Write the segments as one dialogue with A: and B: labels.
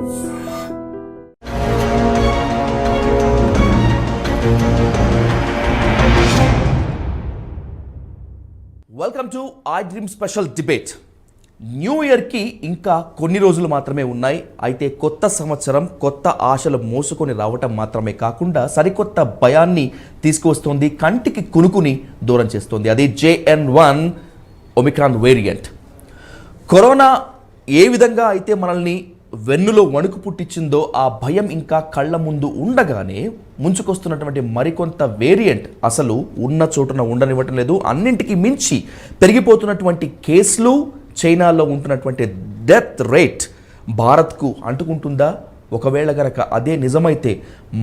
A: Welcome to I dream special debate. New ఇయర్కి ఇంకా కొన్ని రోజులు మాత్రమే ఉన్నాయి. అయితే కొత్త సంవత్సరం కొత్త ఆశలు మోసుకొని రావటం మాత్రమే కాకుండా సరికొత్త భయాన్ని తీసుకువస్తోంది, కంటికి కునుకుని దూరం చేస్తోంది. అది JN.1 ఒమిక్రాన్ వేరియంట్. కరోనా ఏ విధంగా అయితే మనల్ని వెన్నులో వణుకు పుట్టించిందో ఆ భయం ఇంకా కళ్ళ ముందు ఉండగానే ముంచుకొస్తున్నటువంటి మరికొంత వేరియంట్ అసలు ఉన్న చోటున ఉండనివ్వటం లేదు. అన్నింటికి మించి పెరిగిపోతున్నటువంటి కేసులు, చైనాలో ఉంటున్నటువంటి డెత్ రేట్ భారత్కు అంటుకుంటుందా? ఒకవేళ గనక అదే నిజమైతే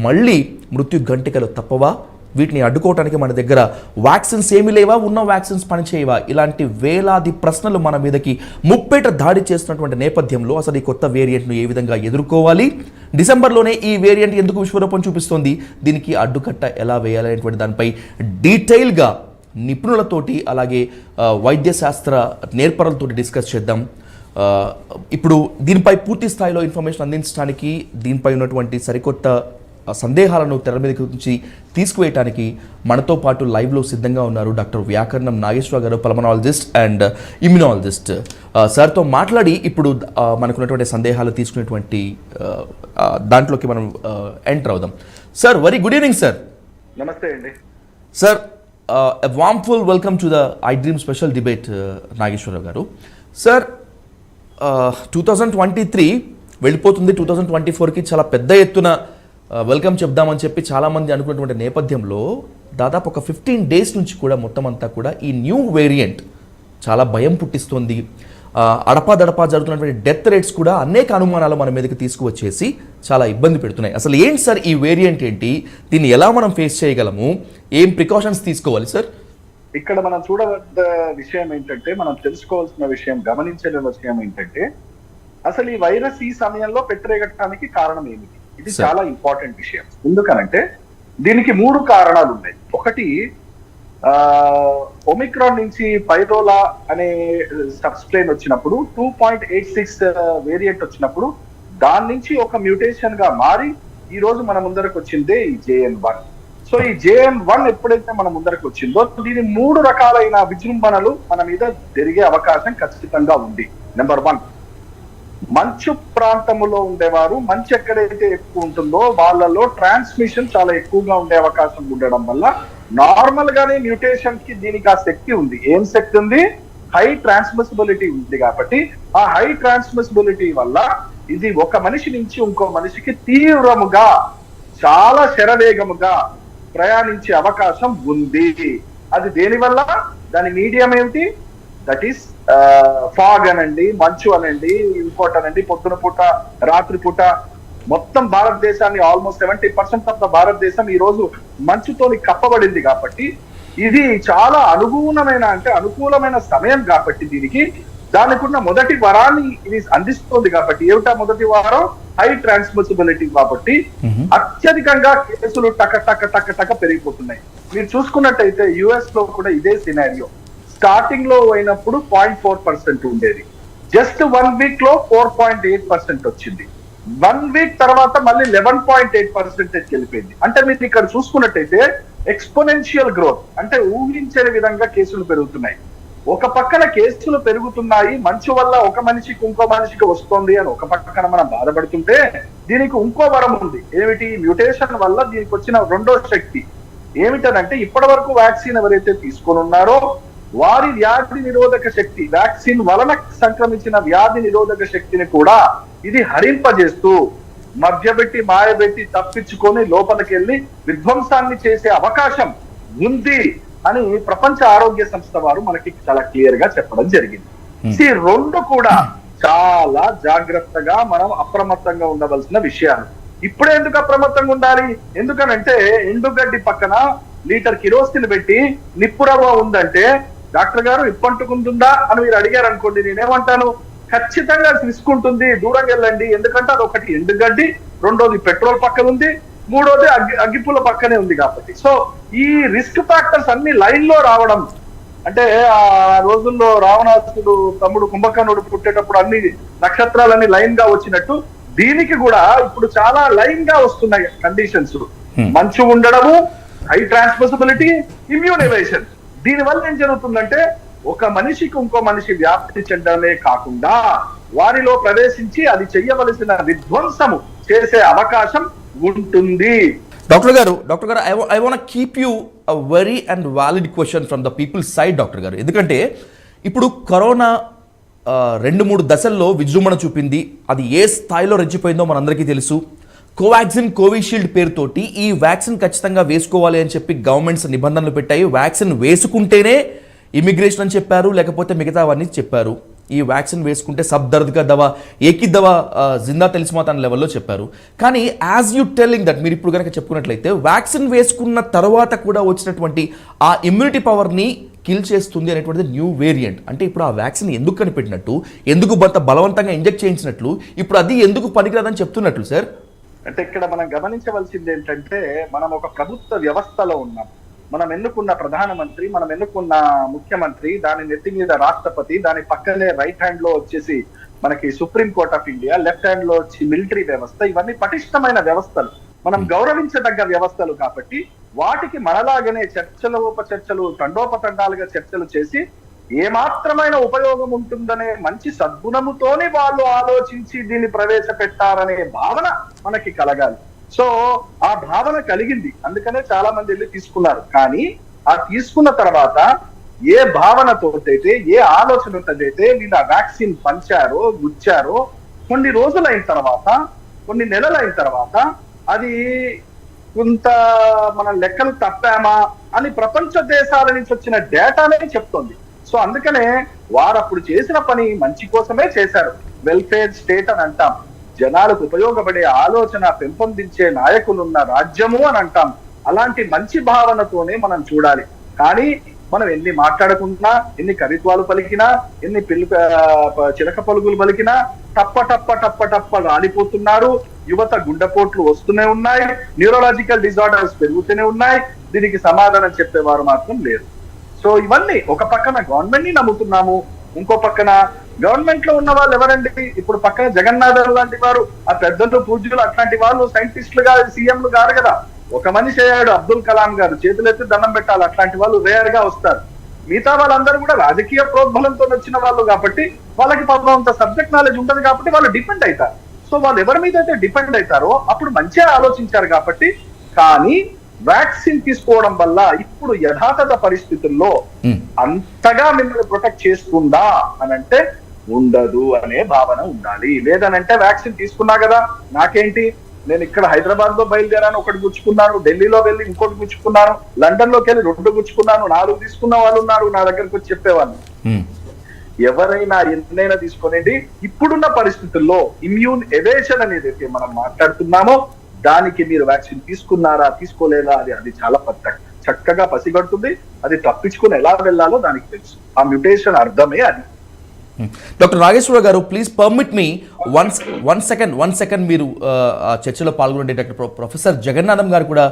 A: మళ్ళీ మృత్యు గంటికలు తప్పవా? వీటిని అడ్డుకోవడానికి మన దగ్గర వ్యాక్సిన్స్ ఏమీ లేవా? ఉన్న వ్యాక్సిన్స్ పనిచేయవా? ఇలాంటి వేలాది ప్రశ్నలు మన మీదకి ముప్పేట దాడి చేస్తున్నటువంటి నేపథ్యంలో అసలు ఈ కొత్త వేరియంట్ను ఏ విధంగా ఎదుర్కోవాలి? డిసెంబర్లోనే ఈ వేరియంట్ ఎందుకు విశ్వరూపం చూపిస్తోంది? దీనికి అడ్డుకట్ట ఎలా వేయాలనేటువంటి దానిపై డీటెయిల్గా నిపుణులతోటి అలాగే వైద్య శాస్త్ర నేర్పరులతోటి డిస్కస్ చేద్దాం. ఇప్పుడు దీనిపై పూర్తి స్థాయిలో ఇన్ఫర్మేషన్ అందించడానికి, దీనిపై ఉన్నటువంటి సరికొత్త సందేహాలను తెర మీద నుంచి తీసుకువేయడానికి మనతో పాటు లైవ్లో సిద్ధంగా ఉన్నారు డాక్టర్ వ్యాకరణం నాగేశ్వరరావు గారు, పల్మనాలజిస్ట్ అండ్ ఇమ్యునాలజిస్ట్. సార్తో మాట్లాడి ఇప్పుడు మనకున్నటువంటి సందేహాలు తీసుకునేటువంటి దాంట్లోకి మనం ఎంటర్ అవుదాం. Sir, very good evening sir.
B: నమస్తే అండి
A: sir. A warmful welcome to the I Dream special debate, Nageswara Rao గారు. సార్, 2023 వెళ్ళిపోతుంది, 2024కి చాలా పెద్ద ఎత్తున వెల్కమ్ చెప్దామని చెప్పి చాలామంది అనుకున్నటువంటి నేపథ్యంలో దాదాపు ఒక 15 days నుంచి కూడా మొత్తం అంతా కూడా ఈ న్యూ వేరియంట్ చాలా భయం పుట్టిస్తుంది. అడపాదడపా జరుగుతున్నటువంటి డెత్ రేట్స్ కూడా అనేక అనుమానాలు మన మీదకి తీసుకువచ్చేసి చాలా ఇబ్బంది పెడుతున్నాయి. అసలు ఏంటి సార్ ఈ వేరియంట్ ఏంటి? దీన్ని ఎలా మనం ఫేస్ చేయగలము? ఏం ప్రికాషన్స్ తీసుకోవాలి సార్?
B: ఇక్కడ మనం చూడవద్ద విషయం ఏంటంటే, మనం తెలుసుకోవాల్సిన విషయం, గమనించాల్సిన విషయం ఏంటంటే, అసలు ఈ వైరస్ ఈ సమయంలో పెట్టరేగటానికి కారణం ఏమిటి? ఇది చాలా ఇంపార్టెంట్ విషయం. ఎందుకనంటే దీనికి 3 కారణాలు ఉన్నాయి. ఒకటి, ఒమిక్రాన్ నుంచి పైరోలా అనే సబ్స్ట్రెయిన్ వచ్చినప్పుడు 2.86 వేరియంట్ వచ్చినప్పుడు దాని నుంచి ఒక మ్యూటేషన్ గా మారి ఈ రోజు మన ముందరకు వచ్చిందే ఈ JN.1. సో ఈ JN.1 ఎప్పుడైతే మన ముందరకు వచ్చిందో దీని 3 రకాలైన విజృంభణలు మన మీద జరిగే అవకాశం ఖచ్చితంగా ఉంది. నెంబర్ 1, మంచు ప్రాంతంలో ఉండేవారు, మంచు ఎక్కడైతే ఎక్కువ ఉంటుందో వాళ్ళలో ట్రాన్స్మిషన్ చాలా ఎక్కువగా ఉండే అవకాశం ఉండడం వల్ల నార్మల్ గానే మ్యూటేషన్ కి దీనికి ఆ శక్తి ఉంది. ఏం శక్తి ఉంది? హై ట్రాన్స్మిసిబిలిటీ ఉంది. కాబట్టి ఆ హై ట్రాన్స్మిసిబిలిటీ వల్ల ఇది ఒక మనిషి నుంచి ఇంకో మనిషికి తీవ్రముగా, చాలా శరవేగముగా ప్రయాణించే అవకాశం ఉంది. అది దేనివల్ల? దాని మీడియం ఏమిటి? దట్ ఈస్ ఫాగ్ అనండి, మంచు అనండి, ఇంకోటి అనండి, పొద్దున పూట, రాత్రి పూట మొత్తం భారతదేశాన్ని ఆల్మోస్ట్ 70% ఆఫ్ ద భారతదేశం ఈ రోజు మంచుతోని కప్పబడింది. కాబట్టి ఇది చాలా అనుకూలమైన సమయం. కాబట్టి దానికి ఉన్న మొదటి వరాన్ని ఇది అందిస్తుంది. కాబట్టి ఏమిటా మొదటి వారం? High transmissibility. కాబట్టి అత్యధికంగా కేసులు టక పెరిగిపోతున్నాయి. మీరు చూసుకున్నట్టయితే US లో కూడా ఇదే సినారియో. స్టార్టింగ్ లో అయినప్పుడు 0.4% ఉండేది. జస్ట్ 1 week లో 4.8% వచ్చింది. 1 week తర్వాత మళ్ళీ 11.8% వెళ్ళిపోయింది. అంటే మీరు ఇక్కడ చూసుకున్నట్టయితే ఎక్స్పోనెన్షియల్ గ్రోత్, అంటే ఊహించని విధంగా కేసులు పెరుగుతున్నాయి. ఒక పక్కన కేసులు పెరుగుతున్నాయి, మంచు వల్ల ఒక మనిషికి ఇంకో మనిషికి వస్తుంది అని ఒక పక్కన మనం బాధపడుతుంటే, దీనికి ఇంకో వరం ఉంది. ఏమిటి? మ్యూటేషన్ వల్ల దీనికి వచ్చిన రెండో శక్తి ఏమిటనంటే, ఇప్పటి వరకు వ్యాక్సిన్ ఎవరైతే తీసుకొని ఉన్నారో వారి వ్యాధి నిరోధక శక్తి, వ్యాక్సిన్ వలన సంక్రమించిన వ్యాధి నిరోధక శక్తిని కూడా ఇది హరింపజేస్తూ మధ్యబెట్టి మాయబెట్టి తప్పించుకొని లోపలికి వెళ్ళి విధ్వంసాన్ని చేసే అవకాశం ఉంది అని ప్రపంచ ఆరోగ్య సంస్థ వారు మనకి చాలా క్లియర్ గా చెప్పడం జరిగింది. ఈ 2 కూడా చాలా జాగ్రత్తగా మనం అప్రమత్తంగా ఉండవలసిన విషయాలు. ఇప్పుడే ఎందుకు అప్రమత్తంగా ఉండాలి? ఎందుకనంటే ఎండుగడ్డి పక్కన లీటర్ కిరోసిన్ పెట్టి నిప్పురవ్వ ఉందంటే, డాక్టర్ గారు ఇప్పంటుకుంటుందా అని మీరు అడిగారు అనుకోండి, నేనేమంటాను? ఖచ్చితంగా తీసుకుంటుంది, దూరంగా వెళ్ళండి. ఎందుకంటే అది ఒకటి ఎండుగడ్డి, రెండోది పెట్రోల్ పక్కన ఉంది, మూడోది అగ్గిపుల్ల పక్కనే ఉంది. కాబట్టి సో ఈ రిస్క్ ఫ్యాక్టర్స్ అన్ని లైన్ లో రావడం, అంటే ఆ రోజుల్లో రావణాసుడు తమ్ముడు కుంభకర్ణుడు పుట్టేటప్పుడు అన్ని నక్షత్రాలన్నీ లైన్ గా వచ్చినట్టు దీనికి కూడా ఇప్పుడు చాలా లైన్ గా వస్తున్నాయి కండిషన్స్. మంచు ఉండడము, హై ట్రాన్స్మిసిబిలిటీ, ఇమ్యూన్ ఎవేషన్. దీని వల్ల ఏం జరుగుతుందంటే ఒక మనిషికి ఇంకో మనిషి వ్యాప్తి చెందడమే కాకుండా వారిలో ప్రవేశించి అది చెయ్యవలసిన విధ్వంసము చేసే అవకాశం ఉంటుంది.
A: డాక్టర్ గారు I want keep you a very and valid question from the people side doctor గారు. ఎందుకంటే ఇప్పుడు కరోనా 2-3 దశల్లో విజృంభణ చూపింది. అది ఏ స్థాయిలో రెచ్చిపోయిందో మనందరికీ తెలుసు. కోవాక్సిన్, కోవిషీల్డ్ పేరుతోటి ఈ వ్యాక్సిన్ ఖచ్చితంగా వేసుకోవాలి అని చెప్పి గవర్నమెంట్స్ నిబంధనలు పెట్టాయి. వ్యాక్సిన్ వేసుకుంటేనే ఇమిగ్రేషన్ అని చెప్పారు, లేకపోతే మిగతావన్నీ చెప్పారు. ఈ వ్యాక్సిన్ వేసుకుంటే సబ్ దర్ద్గా దవా, ఏకి దవా జిందా తెలిసిమాత అనే లెవెల్లో చెప్పారు. కానీ యాజ్ యూ టెల్లింగ్ దట్, మీరు ఇప్పుడు కనుక చెప్పుకున్నట్లయితే వ్యాక్సిన్ వేసుకున్న తర్వాత కూడా వచ్చినటువంటి ఆ ఇమ్యూనిటీ పవర్ని కిల్ చేస్తుంది అనేటువంటిది న్యూ వేరియంట్. అంటే ఇప్పుడు ఆ వ్యాక్సిన్ ఎందుకు కనిపెట్టినట్టు, ఎందుకు బలవంతంగా ఇంజెక్ట్ చేయించినట్లు, ఇప్పుడు అది ఎందుకు పనికిరాదని చెప్తున్నట్లు సార్?
B: అంటే ఇక్కడ మనం గమనించవలసింది ఏంటంటే, మనం ఒక ప్రభుత్వ వ్యవస్థలో ఉన్నాం. మనం ఎన్నుకున్న ప్రధానమంత్రి, మనం ఎన్నుకున్న ముఖ్యమంత్రి, దాని నెత్తి మీద రాష్ట్రపతి, దాని పక్కనే రైట్ హ్యాండ్ లో వచ్చేసి మనకి supreme court of India, left hand లో వచ్చి మిలిటరీ వ్యవస్థ. ఇవన్నీ పటిష్టమైన వ్యవస్థలు, మనం గౌరవించదగ్గ వ్యవస్థలు. కాబట్టి వాటికి మనలాగనే చర్చలు, ఉపచర్చలు, తండోపతండాలుగా చర్చలు చేసి ఏమాత్రమైన ఉపయోగం ఉంటుందనే మంచి సద్గుణముతోనే వాళ్ళు ఆలోచించి దీన్ని ప్రవేశపెట్టారనే భావన మనకి కలగాలి. సో ఆ భావన కలిగింది, అందుకనే చాలా మంది వెళ్ళి తీసుకున్నారు. కానీ ఆ తీసుకున్న తర్వాత ఏ భావనతోటైతే, ఏ ఆలోచనతోటైతే వీళ్ళు ఆ వ్యాక్సిన్ పంచారో, గుచ్చారో, కొన్ని రోజులైన తర్వాత, కొన్ని నెలలైన తర్వాత అది కొంత మన లెక్కలు తప్పామా అని ప్రపంచ దేశాల నుంచి వచ్చిన డేటానే చెప్తోంది. సో అందుకనే వారు అప్పుడు చేసిన పని మంచి కోసమే చేశారు. వెల్ఫేర్ స్టేట్ అని అంటాం, జనాలకు ఉపయోగపడే ఆలోచన పెంపొందించే నాయకులున్న రాజ్యము అని అంటాం. అలాంటి మంచి భావనతోనే మనం చూడాలి. కానీ మనం ఎన్ని మాట్లాడుకున్నా, ఎన్ని కవిత్వాలు పలికినా, ఎన్ని చిలక పలుకులు పలికినా టప్ప టప్ప టప్ప టప్ప రాలిపోతున్నారు. యువత గుండెపోట్లు వస్తూనే ఉన్నాయి, న్యూరలాజికల్ డిజార్డర్స్ పెరుగుతూనే ఉన్నాయి. దీనికి సమాధానం చెప్పేవారు మాత్రం లేరు. సో ఇవన్నీ ఒక పక్కన గవర్నమెంట్ ని నమ్ముతున్నాము, ఇంకో పక్కన గవర్నమెంట్ లో ఉన్న వాళ్ళు ఎవరండి? ఇప్పుడు పక్కన జగన్నాథన్ లాంటి వారు, ఆ పెద్దలు, పూజ్యులు, అట్లాంటి వాళ్ళు సైంటిస్టులుగా, సీఎంలు గారు కదా. ఒక మనిషి అయ్యాడు అబ్దుల్ కలాం గారు, చేతులెత్తి దండం పెట్టాలి. అట్లాంటి వాళ్ళు రేర్ గా వస్తారు. మిగతా వాళ్ళందరూ కూడా రాజకీయ ప్రోద్బలంతో వచ్చిన వాళ్ళు కాబట్టి వాళ్ళకి పాపం అంత సబ్జెక్ట్ నాలెడ్జ్ ఉంటుంది కాబట్టి వాళ్ళు డిపెండ్ అవుతారు. సో వాళ్ళు ఎవరి మీద అయితే డిపెండ్ అవుతారో అప్పుడు మంచిగా ఆలోచించారు కాబట్టి. కానీ వ్యాక్సిన్ తీసుకోవడం వల్ల ఇప్పుడు యథాతథ పరిస్థితుల్లో అంతగా మిమ్మల్ని ప్రొటెక్ట్ చేస్తుందా అని అంటే ఉండదు అనే భావన ఉండాలి. లేదనంటే వ్యాక్సిన్ తీసుకున్నా కదా, నాకేంటి, నేను ఇక్కడ హైదరాబాద్ లో బయలుదేరాను, ఒకటి గుచ్చుకున్నాను, ఢిల్లీలో వెళ్ళి ఇంకోటి గుచ్చుకున్నాను, లండన్ లోకి వెళ్ళి 2 గుచ్చుకున్నాను, 4 తీసుకున్న వాళ్ళు ఉన్నారు నా దగ్గరకు వచ్చి చెప్పేవాళ్ళు. ఎవరైనా ఎన్నైనా తీసుకోనండి, ఇప్పుడున్న పరిస్థితుల్లో ఇమ్యూన్ ఎవేషన్ అనేది అయితే మనం మాట్లాడుతున్నామో దానికి మీరు వ్యాక్సిన్ తీసుకున్నారా, తీసుకోలేదా, అది చాలా చక్కగా పసిగడుతుంది. అది తప్పించుకుని ఎలా వెళ్ళాలో దానికి తెలుసు. ఆ మ్యూటేషన్ అర్థమే అది.
A: డాక్టర్ నాగేశ్వర గారు, please permit me one second మీరు చర్చలో పాల్గొనే ప్రొఫెసర్ జగన్నాథం గారు కూడా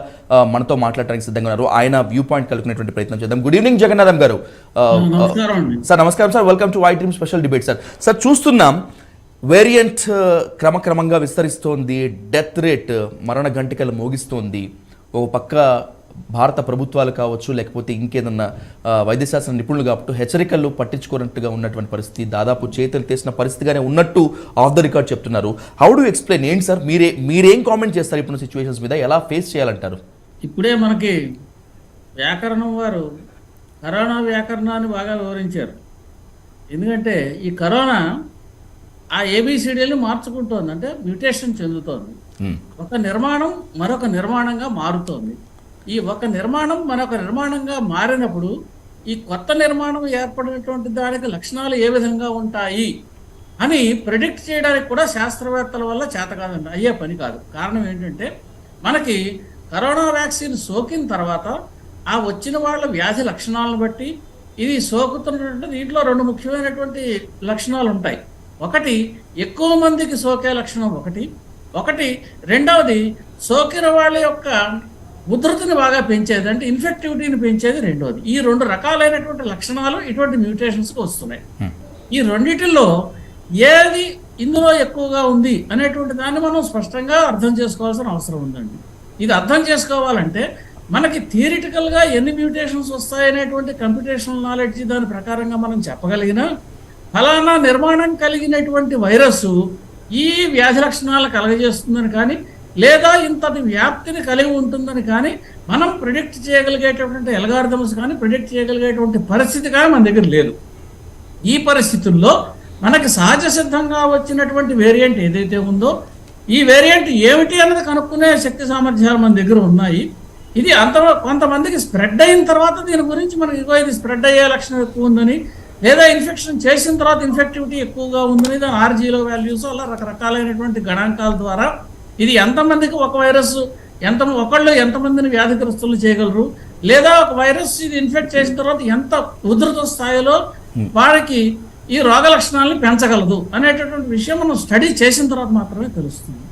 A: మనతో మాట్లాడడానికి సిద్ధంగా ఉన్నారు. ఆయన వ్యూ పాయింట్ కలుగుకునేటువంటి ప్రయత్నం చేద్దాం. గుడ్ ఈవినింగ్ జగన్నాథం గారు. సార్ నమస్కారం sir, welcome to I dream special debate. Sir చూస్తున్నాం వేరియంట్ క్రమక్రమంగా విస్తరిస్తోంది, డెత్ రేట్ మరణ గంటికలు మోగిస్తోంది. ఒక పక్క భారత ప్రభుత్వాలు కావచ్చు, లేకపోతే ఇంకేదన్నా వైద్యశాస్త్ర నిపుణులు కాబట్టి హెచ్చరికలు పట్టించుకోనట్టుగా ఉన్నటువంటి పరిస్థితి, దాదాపు చేతులు తీసిన పరిస్థితిగానే ఉన్నట్టు ఆఫ్ ద రికార్డ్ చెప్తున్నారు. How do explain? ఏంటి సార్ మీరేం కామెంట్ చేస్తారు ఇప్పుడు సిచ్యువేషన్స్ మీద? ఎలా ఫేస్ చేయాలంటారు?
C: ఇప్పుడే మనకి వ్యాకరణం వారు కరోనా వ్యాకరణాన్ని బాగా వివరించారు. ఎందుకంటే ఈ కరోనా ఆ ఏబిసిడీని మార్చుకుంటోంది, అంటే మ్యూటేషన్ చెందుతోంది. ఒక నిర్మాణం మరొక నిర్మాణంగా మారుతోంది. ఈ ఒక నిర్మాణం మరొక నిర్మాణంగా మారినప్పుడు ఈ కొత్త నిర్మాణం ఏర్పడినటువంటి దానికి లక్షణాలు ఏ విధంగా ఉంటాయి అని ప్రెడిక్ట్ చేయడానికి కూడా శాస్త్రవేత్తల వల్ల చేత కాదండి, అయ్యే పని కాదు. కారణం ఏంటంటే మనకి కరోనా వ్యాక్సిన్ సోకిన తర్వాత ఆ వచ్చిన వాళ్ళ వ్యాధి లక్షణాలను బట్టి ఇది సోకుతున్నటువంటి దీంట్లో 2 ముఖ్యమైనటువంటి లక్షణాలు ఉంటాయి. ఒకటి ఎక్కువ మందికి సోకే లక్షణం ఒకటి రెండవది సోకిన వాళ్ళ యొక్క ఉధృతిని బాగా పెంచేది, అంటే ఇన్ఫెక్టివిటీని పెంచేది రెండవది. ఈ 2 రకాలైనటువంటి లక్షణాలు ఇటువంటి మ్యూటేషన్స్కి వస్తున్నాయి. ఈ రెండిటిల్లో ఏది ఇందులో ఎక్కువగా ఉంది అనేటువంటి దాన్ని మనం స్పష్టంగా అర్థం చేసుకోవాల్సిన అవసరం ఉందండి. ఇది అర్థం చేసుకోవాలంటే మనకి థియరిటికల్గా ఎన్ని మ్యూటేషన్స్ వస్తాయనేటువంటి కంప్యూటేషనల్ నాలెడ్జ్ దాని ప్రకారంగా మనం చెప్పగలిగినా ఫలానా నిర్మాణం కలిగినటువంటి వైరస్ ఈ వ్యాధి లక్షణాలు కలగజేస్తుందని కానీ లేదా ఇంతటి వ్యాప్తిని కలిగి ఉంటుందని కానీ మనం ప్రిడిక్ట్ చేయగలిగేటటువంటి అల్గారిథమ్స్ కానీ ప్రిడిక్ట్ చేయగలిగేటువంటి పరిస్థితి కానీ మన దగ్గర లేదు. ఈ పరిస్థితుల్లో మనకి సహజ సిద్ధంగా వచ్చినటువంటి వేరియంట్ ఏదైతే ఉందో ఈ వేరియంట్ ఏమిటి అన్నది కనుక్కునే శక్తి సామర్థ్యాలు మన దగ్గర ఉన్నాయి. ఇది కొంతమందికి స్ప్రెడ్ అయిన తర్వాత దీని గురించి మనకి ఇది స్ప్రెడ్ అయ్యే లక్షణం ఎక్కువ ఉందని లేదా ఇన్ఫెక్షన్ చేసిన తర్వాత ఇన్ఫెక్టివిటీ ఎక్కువగా ఉందని దాని ఆర్జీలో వాల్యూస్ అలా రకరకాలైనటువంటి గణాంకాల ద్వారా ఇది ఎంతమందికి ఒక వైరస్ ఒకళ్ళు ఎంతమందిని వ్యాధిగ్రస్తులు చేయగలరు లేదా ఒక వైరస్ ఇది ఇన్ఫెక్ట్ చేసిన తర్వాత ఎంత ఉధృత స్థాయిలో వారికి ఈ రోగ లక్షణాలను పెంచగలదు అనేటటువంటి విషయం మనం స్టడీ చేసిన తర్వాత మాత్రమే తెలుస్తుంది.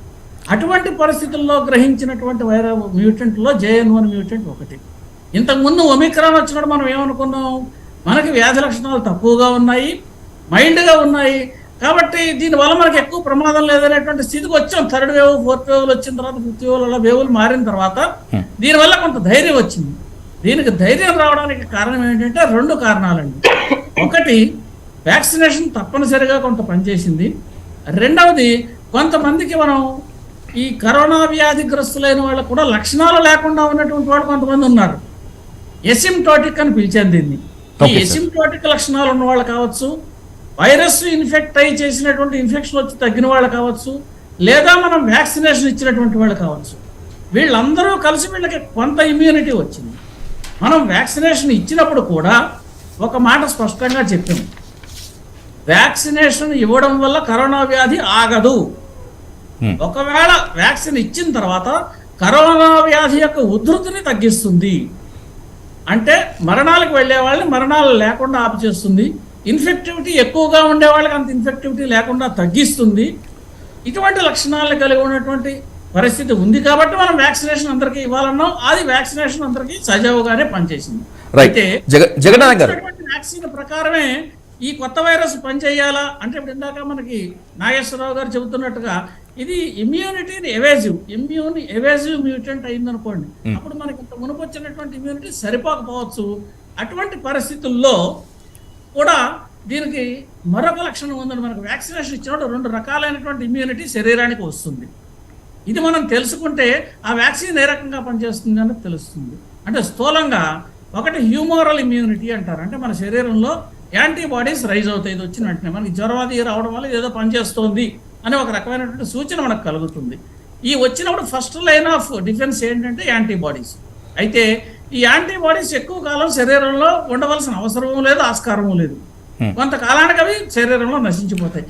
C: అటువంటి పరిస్థితుల్లో గ్రహించినటువంటి మ్యూటెంట్లో JN1 మ్యూటెంట్ ఒకటి. ఇంతకుముందు ఒమిక్రాన్ వచ్చినప్పుడు మనం ఏమనుకున్నాం, మనకి వ్యాధి లక్షణాలు తక్కువగా ఉన్నాయి, మైల్డ్గా ఉన్నాయి, కాబట్టి దీనివల్ల మనకి ఎక్కువ ప్రమాదం లేదనేటువంటి స్థితికి వచ్చాం. 3rd వేవ్ 4th వేవ్లు వచ్చిన తర్వాత 5th వేవ్ అలా వేవులు మారిన తర్వాత దీనివల్ల కొంత ధైర్యం వచ్చింది. దీనికి ధైర్యం రావడానికి కారణం ఏంటంటే 2 కారణాలండి. ఒకటి వ్యాక్సినేషన్ తప్పనిసరిగా కొంత పనిచేసింది. రెండవది కొంతమందికి మనం ఈ కరోనా వ్యాధిగ్రస్తులైన వాళ్ళకు కూడా లక్షణాలు లేకుండా ఉన్నటువంటి వాళ్ళు కొంతమంది ఉన్నారు. ఎసిమ్టోటిక్ అని పిలిచాను దీన్ని. ఈ ఎసిమ్టోటిక్ లక్షణాలు ఉన్న వాళ్ళు కావచ్చు, వైరస్ ఇన్ఫెక్ట్ అయ్యి చేసినటువంటి ఇన్ఫెక్షన్ వచ్చి తగ్గిన వాళ్ళు కావచ్చు, లేదా మనం వ్యాక్సినేషన్ ఇచ్చినటువంటి వాళ్ళు కావచ్చు. వీళ్ళందరూ కలిసి వీళ్ళకి కొంత ఇమ్యూనిటీ వచ్చింది. మనం వ్యాక్సినేషన్ ఇచ్చినప్పుడు కూడా ఒక మాట స్పష్టంగా చెప్పాము, వ్యాక్సినేషన్ ఇవ్వడం వల్ల కరోనా వ్యాధి ఆగదు. ఒకవేళ వ్యాక్సిన్ ఇచ్చిన తర్వాత కరోనా వ్యాధి యొక్క ఉధృతిని తగ్గిస్తుంది, అంటే మరణాలకు వెళ్ళే వాళ్ళని మరణాలు లేకుండా ఆపిచేస్తుంది, ఇన్ఫెక్టివిటీ ఎక్కువగా ఉండే వాళ్ళకి అంత ఇన్ఫెక్టివిటీ లేకుండా తగ్గిస్తుంది. ఇటువంటి లక్షణాలను కలిగి ఉన్నటువంటి పరిస్థితి ఉంది కాబట్టి మనం వ్యాక్సినేషన్ అందరికీ ఇవ్వాలన్నాం. అది వ్యాక్సినేషన్ అందరికీ సజావుగానే పనిచేసింది. అయితే వ్యాక్సిన్ ప్రకారమే ఈ కొత్త వైరస్ పనిచేయాలా అంటే ఇప్పుడు ఇందాక మనకి నాగేశ్వరరావు గారు చెబుతున్నట్టుగా ఇది ఇమ్యూనిటీని ఎవేజివ్ మ్యూటెంట్ అయిందనుకోండి, అప్పుడు మనకి ఇంత మునుపు వచ్చినటువంటి ఇమ్యూనిటీ సరిపోకపోవచ్చు. అటువంటి పరిస్థితుల్లో కూడా దీనికి మరొక లక్షణం ఉందని మనకు వ్యాక్సినేషన్ ఇచ్చినప్పుడు 2 రకాలైనటువంటి ఇమ్యూనిటీ శరీరానికి వస్తుంది. ఇది మనం తెలుసుకుంటే ఆ వ్యాక్సిన్ ఏ రకంగా పనిచేస్తుంది అన్నది తెలుస్తుంది. అంటే స్థూలంగా ఒకటి హ్యూమోరల్ ఇమ్యూనిటీ అంటారు, అంటే మన శరీరంలో యాంటీబాడీస్ రైజ్ అవుతాయి. ఇది వచ్చిన వెంటనే మనకి జ్వరం అది రావడం వల్ల ఏదో పనిచేస్తోంది అనే ఒక రకమైనటువంటి సూచన మనకు కలుగుతుంది. ఈ వచ్చినప్పుడు ఫస్ట్ లైన్ ఆఫ్ డిఫెన్స్ ఏంటంటే యాంటీబాడీస్. అయితే ఈ యాంటీబాడీస్ ఎక్కువ కాలం శరీరంలో ఉండవలసిన అవసరము లేదు, ఆస్కారము లేదు. కొంతకాలానికి అవి శరీరంలో నశించిపోతాయి.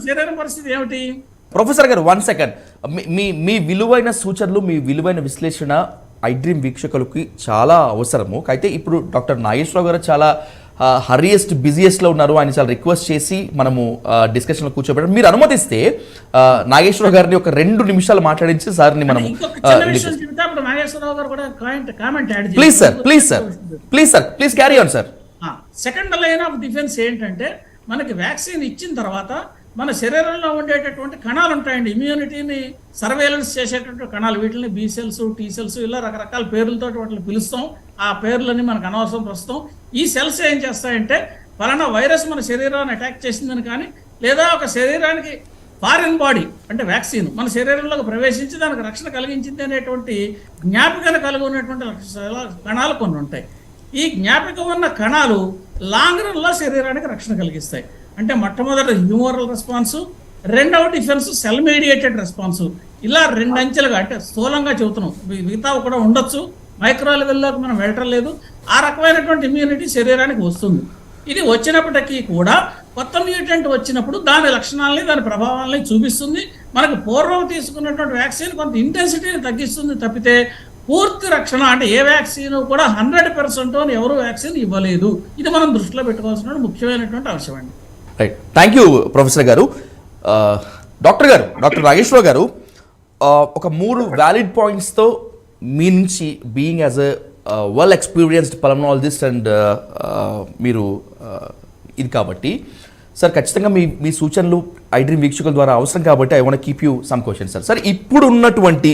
C: శరీరం పరిస్థితి ఏమిటి?
A: ప్రొఫెసర్ గారు 1 సెకండ్, మీ విలువైన సూచనలు, మీ విలువైన విశ్లేషణ iDream వీక్షకులకి చాలా అవసరము. అయితే ఇప్పుడు డాక్టర్ నాగేశ్వరరావు గారు చాలా బిజియెస్ట్లో ఉన్నారు. ఆయన చాలా రిక్వెస్ట్ చేసి మనము డిస్కషన్లో కూర్చోబెట్టారు. మీరు అనుమతిస్తే నాగేశ్వరరావు గారిని ఒక 2 నిమిషాలు మాట్లాడించి సార్ని మనం please carry on sir.
C: Second line of defence ఏంటంటే మనకి వ్యాక్సిన్ ఇచ్చిన తర్వాత మన శరీరంలో ఉండేటటువంటి కణాలు ఉంటాయండి, ఇమ్యూనిటీని సర్వేలెన్స్ చేసేటటువంటి కణాలు, వీటిని B సెల్స్, T సెల్స్ ఇలా రకరకాల పేర్లతో వాటిని పిలుస్తాం. ఆ పేర్లని మనకు అనవసరం ప్రస్తుతం. ఈ సెల్స్ ఏం చేస్తాయంటే ఫలానా వైరస్ మన శరీరాన్ని అటాక్ చేసిందని కానీ లేదా ఒక శరీరానికి ఫారిన్ బాడీ అంటే వ్యాక్సిన్ మన శరీరంలోకి ప్రవేశించి దానికి రక్షణ కలిగించింది అనేటువంటి జ్ఞాపికను కలిగి ఉన్నటువంటి కణాలు కొన్ని ఉంటాయి. ఈ జ్ఞాపిక ఉన్న కణాలు లాంగ్ రన్లో శరీరానికి రక్షణ కలిగిస్తాయి. అంటే మొట్టమొదటి హ్యూమోరల్ రెస్పాన్స్, రెండవ డిఫెన్స్ సెల్ మీడియేటెడ్ రెస్పాన్స్. ఇలా 2 అంచెలుగా అంటే స్థూలంగా చెబుతున్నాం, మిగతా కూడా ఉండొచ్చు, మైక్రో లెవెల్లోకి మనం వెళ్ళటం లేదు. ఆ రకమైనటువంటి ఇమ్యూనిటీ శరీరానికి వస్తుంది. ఇది వచ్చినప్పటికీ కూడా కొత్త మ్యూటెంట్ వచ్చినప్పుడు దాని లక్షణాలని దాని ప్రభావాలని చూపిస్తుంది. మనకు పూర్వం తీసుకున్నటువంటి వ్యాక్సిన్ కొంత ఇంటెన్సిటీని తగ్గిస్తుంది తప్పితే పూర్తి రక్షణ అంటే ఏ వ్యాక్సిన్ కూడా 100% అని ఎవరు వ్యాక్సిన్ ఇవ్వలేదు. ఇది మనం దృష్టిలో పెట్టుకోవాల్సిన ముఖ్యమైనటువంటి అంశం అండి.
A: రైట్, థ్యాంక్ యూ ప్రొఫెసర్ గారు. డాక్టర్ నాగేశ్వరరావు గారు, ఒక 3 వ్యాలిడ్ పాయింట్స్తో మీ నుంచి being as a well experienced pulmonologist and మీరు ఇది కాబట్టి సార్ ఖచ్చితంగా మీ సూచనలు ఐ డ్రీమ్ వీక్షకుల ద్వారా అవసరం కాబట్టి I want keep you some question sir ఇప్పుడు ఉన్నటువంటి